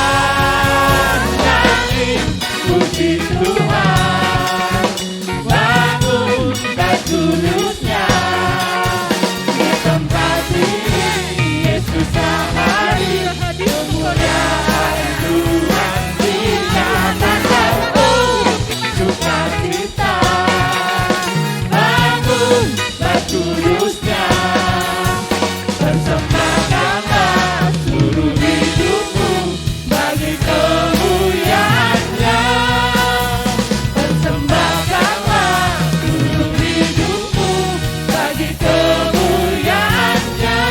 Nyanyi puji Tuhan, bangun bait kudusnya. Di tempat ini Yesus telah hadir, kemuliaan Tuhan dinyatakan. Oh, sukacita, bangun bait kudusnya. Persembahkanlah seluruh hidupmu bagi kemuliaan-Nya. Persembahkanlah seluruh hidupmu bagi kemuliaan-Nya.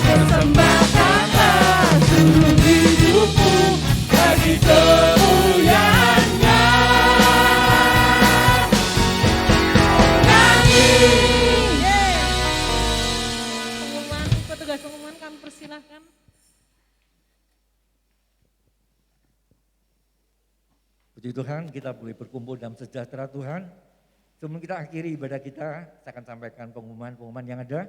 Persembahkanlah seluruh hidupmu bagi kemuliaan-Nya. Nyanyi. Pengumuman, petugas pengumuman kami persilahkan. Puji Tuhan, kita boleh berkumpul dalam sejahtera Tuhan. Sebelum kita akhiri ibadah kita, saya akan sampaikan pengumuman-pengumuman yang ada.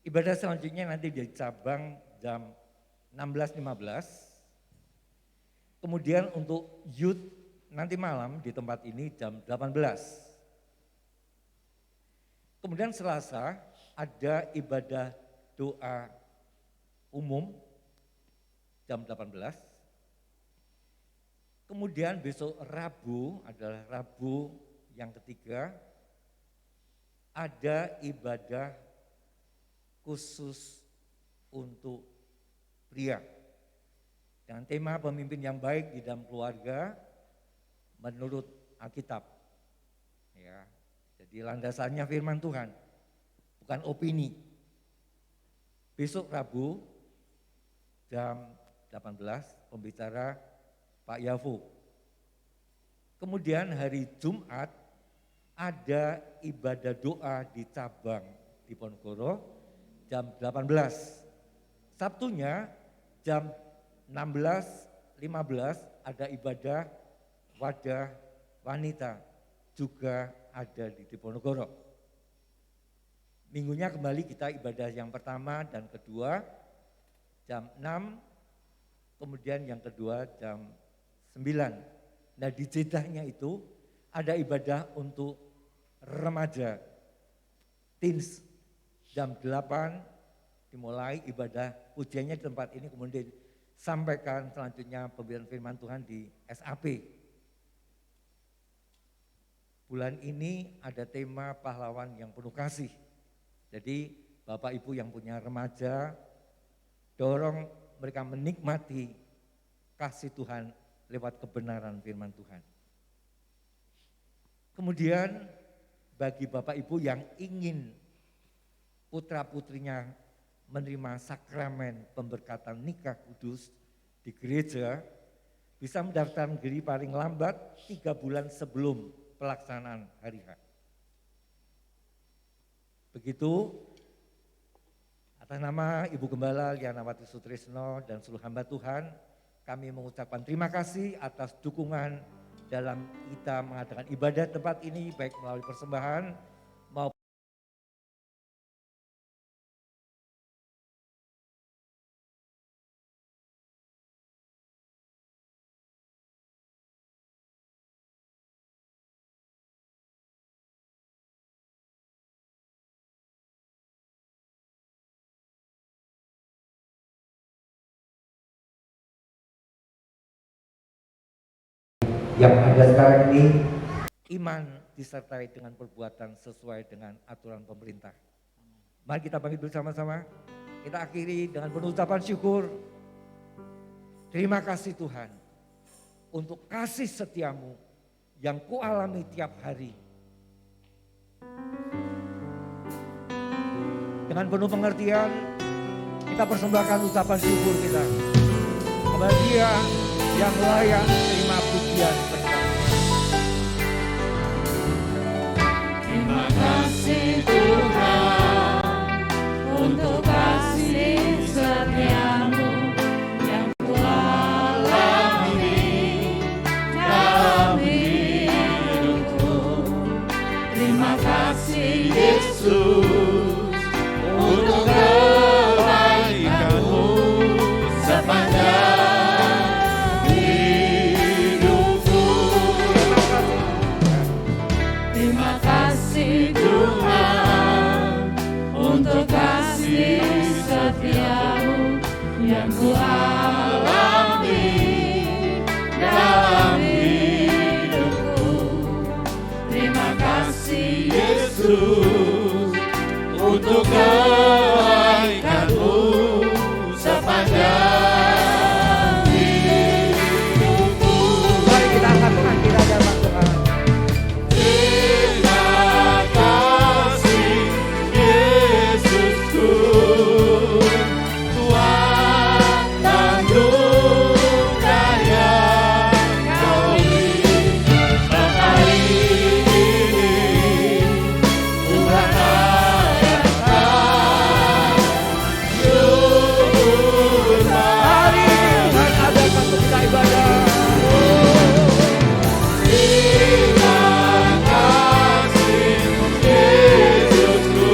Ibadah selanjutnya nanti di cabang jam 16.15. Kemudian untuk youth nanti malam di tempat ini jam 18. Kemudian Selasa ada ibadah doa umum jam 18. Kemudian besok Rabu adalah Rabu yang ketiga, ada ibadah khusus untuk pria. Dengan tema pemimpin yang baik di dalam keluarga menurut Alkitab. Ya, jadi landasannya firman Tuhan, bukan opini. Besok Rabu jam 18 pembicara Pak Yafu. Kemudian hari Jumat ada ibadah doa di cabang di Ponorogo jam 18. Sabtunya jam 16.15 ada ibadah wadah wanita juga ada di Diponegoro. Minggunya kembali kita ibadah yang pertama dan kedua jam 6, kemudian yang kedua jam 9. Nah di jedahnya itu ada ibadah untuk remaja, teens jam 8 dimulai ibadah pujiannya di tempat ini, kemudian disampaikan selanjutnya pemberian firman Tuhan di SAP. Bulan ini ada tema pahlawan yang penuh kasih. Jadi Bapak Ibu yang punya remaja, dorong mereka menikmati kasih Tuhan lewat kebenaran firman Tuhan. Kemudian bagi Bapak Ibu yang ingin putra-putrinya menerima sakramen pemberkatan nikah kudus di gereja, bisa mendaftarkan diri paling lambat 3 bulan sebelum pelaksanaan hari H. Begitu, atas nama Ibu Gembala Lianawati Sutrisno dan seluruh hamba Tuhan, kami mengucapkan terima kasih atas dukungan dalam kita mengadakan ibadah tempat ini, baik melalui persembahan maupun yang ada sekarang ini, iman disertai dengan perbuatan sesuai dengan aturan pemerintah. Mari kita bangkit bersama-sama, kita akhiri dengan pengucapan syukur. Terima kasih Tuhan untuk kasih setiamu yang kualami tiap hari. Dengan penuh pengertian, kita persembahkan ucapan syukur kita kepada Dia yang layak terima pujian. Terima kasih Tuhan untuk kasih setiamu yang kualami dalam hidupku. Terima kasih Yesus untuk kebaikanmu sepanjang hidupku. Terima kasih Tuhan untuk kasih setiamu yang kualami dalam hidupku. Terima kasih Yesus untuk kebaikanmu sepanjang hidupku. Mari kita angkat tangan kita dalam Tuhan. Terima kasih Yesusku, Tuhan anugerah yang Kau berikan hari ini. Tuhan ayatkan syukur. Mari Tuhan adakan kita ibadah. Terima kasih Yesusku,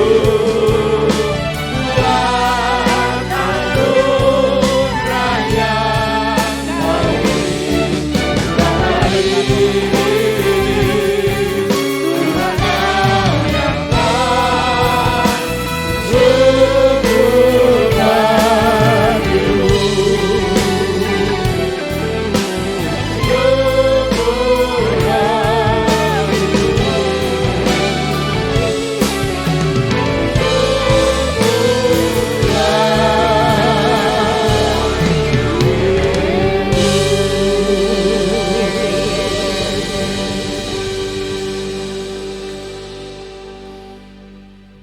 Tuhan anugerah yang Kau berikan hari ini. Tuhan ayatkan syukur bagimu.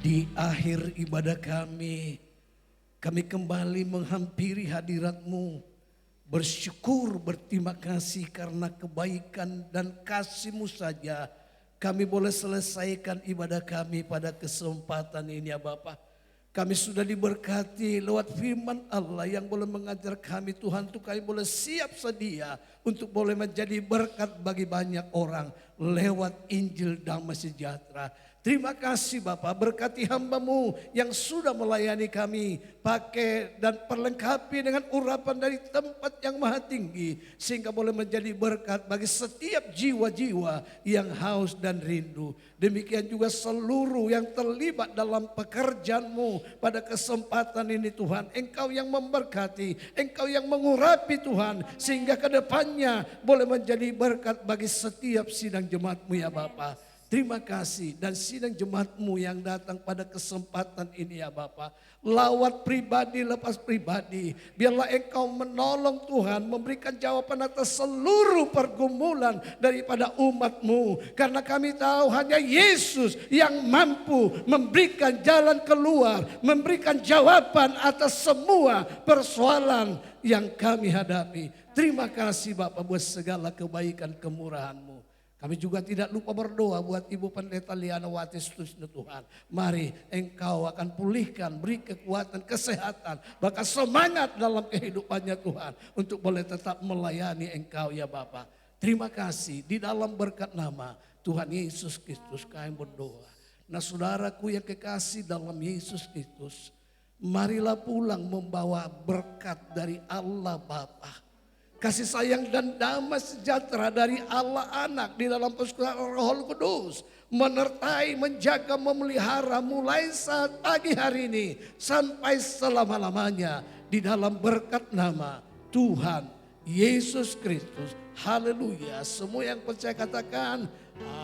Di akhir ibadah kami kembali menghampiri hadirat-Mu, bersyukur, berterima kasih karena kebaikan dan kasih-Mu saja kami boleh selesaikan ibadah kami pada kesempatan ini ya Bapa. Kami sudah diberkati lewat firman Allah yang boleh mengajar kami Tuhan, untuk kami boleh siap sedia untuk boleh menjadi berkat bagi banyak orang lewat Injil damai sejahtera. Terima kasih Bapak, berkati hamba-Mu yang sudah melayani kami. Pakai dan perlengkapi dengan urapan dari tempat yang maha tinggi. Sehingga boleh menjadi berkat bagi setiap jiwa-jiwa yang haus dan rindu. Demikian juga seluruh yang terlibat dalam pekerjaan-Mu pada kesempatan ini Tuhan. Engkau yang memberkati, Engkau yang mengurapi Tuhan. Sehingga ke depannya boleh menjadi berkat bagi setiap sidang jemaat-Mu ya Bapak. Terima kasih dan sidang jemaat-Mu yang datang pada kesempatan ini ya Bapak. Lawat pribadi lepas pribadi. Biarlah Engkau menolong Tuhan memberikan jawaban atas seluruh pergumulan daripada umat-Mu. Karena kami tahu hanya Yesus yang mampu memberikan jalan keluar. Memberikan jawaban atas semua persoalan yang kami hadapi. Terima kasih Bapak buat segala kebaikan kemurahan-Mu. Kami juga tidak lupa berdoa buat Ibu Pendeta Liana Wati seterusnya Tuhan. Mari Engkau akan pulihkan, beri kekuatan, kesehatan, bahkan semangat dalam kehidupannya Tuhan. Untuk boleh tetap melayani Engkau ya Bapa. Terima kasih di dalam berkat nama Tuhan Yesus Kristus kami berdoa. Nah saudaraku yang kekasih dalam Yesus Kristus. Marilah pulang membawa berkat dari Allah Bapa. Kasih sayang dan damai sejahtera dari Allah Anak di dalam persekutuan Roh Kudus. Menyertai, menjaga, memelihara mulai saat pagi hari ini sampai selama-lamanya. Di dalam berkat nama Tuhan Yesus Kristus. Haleluya. Semua yang percaya katakan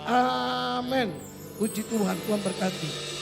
amin. Puji Tuhan, Tuhan berkati.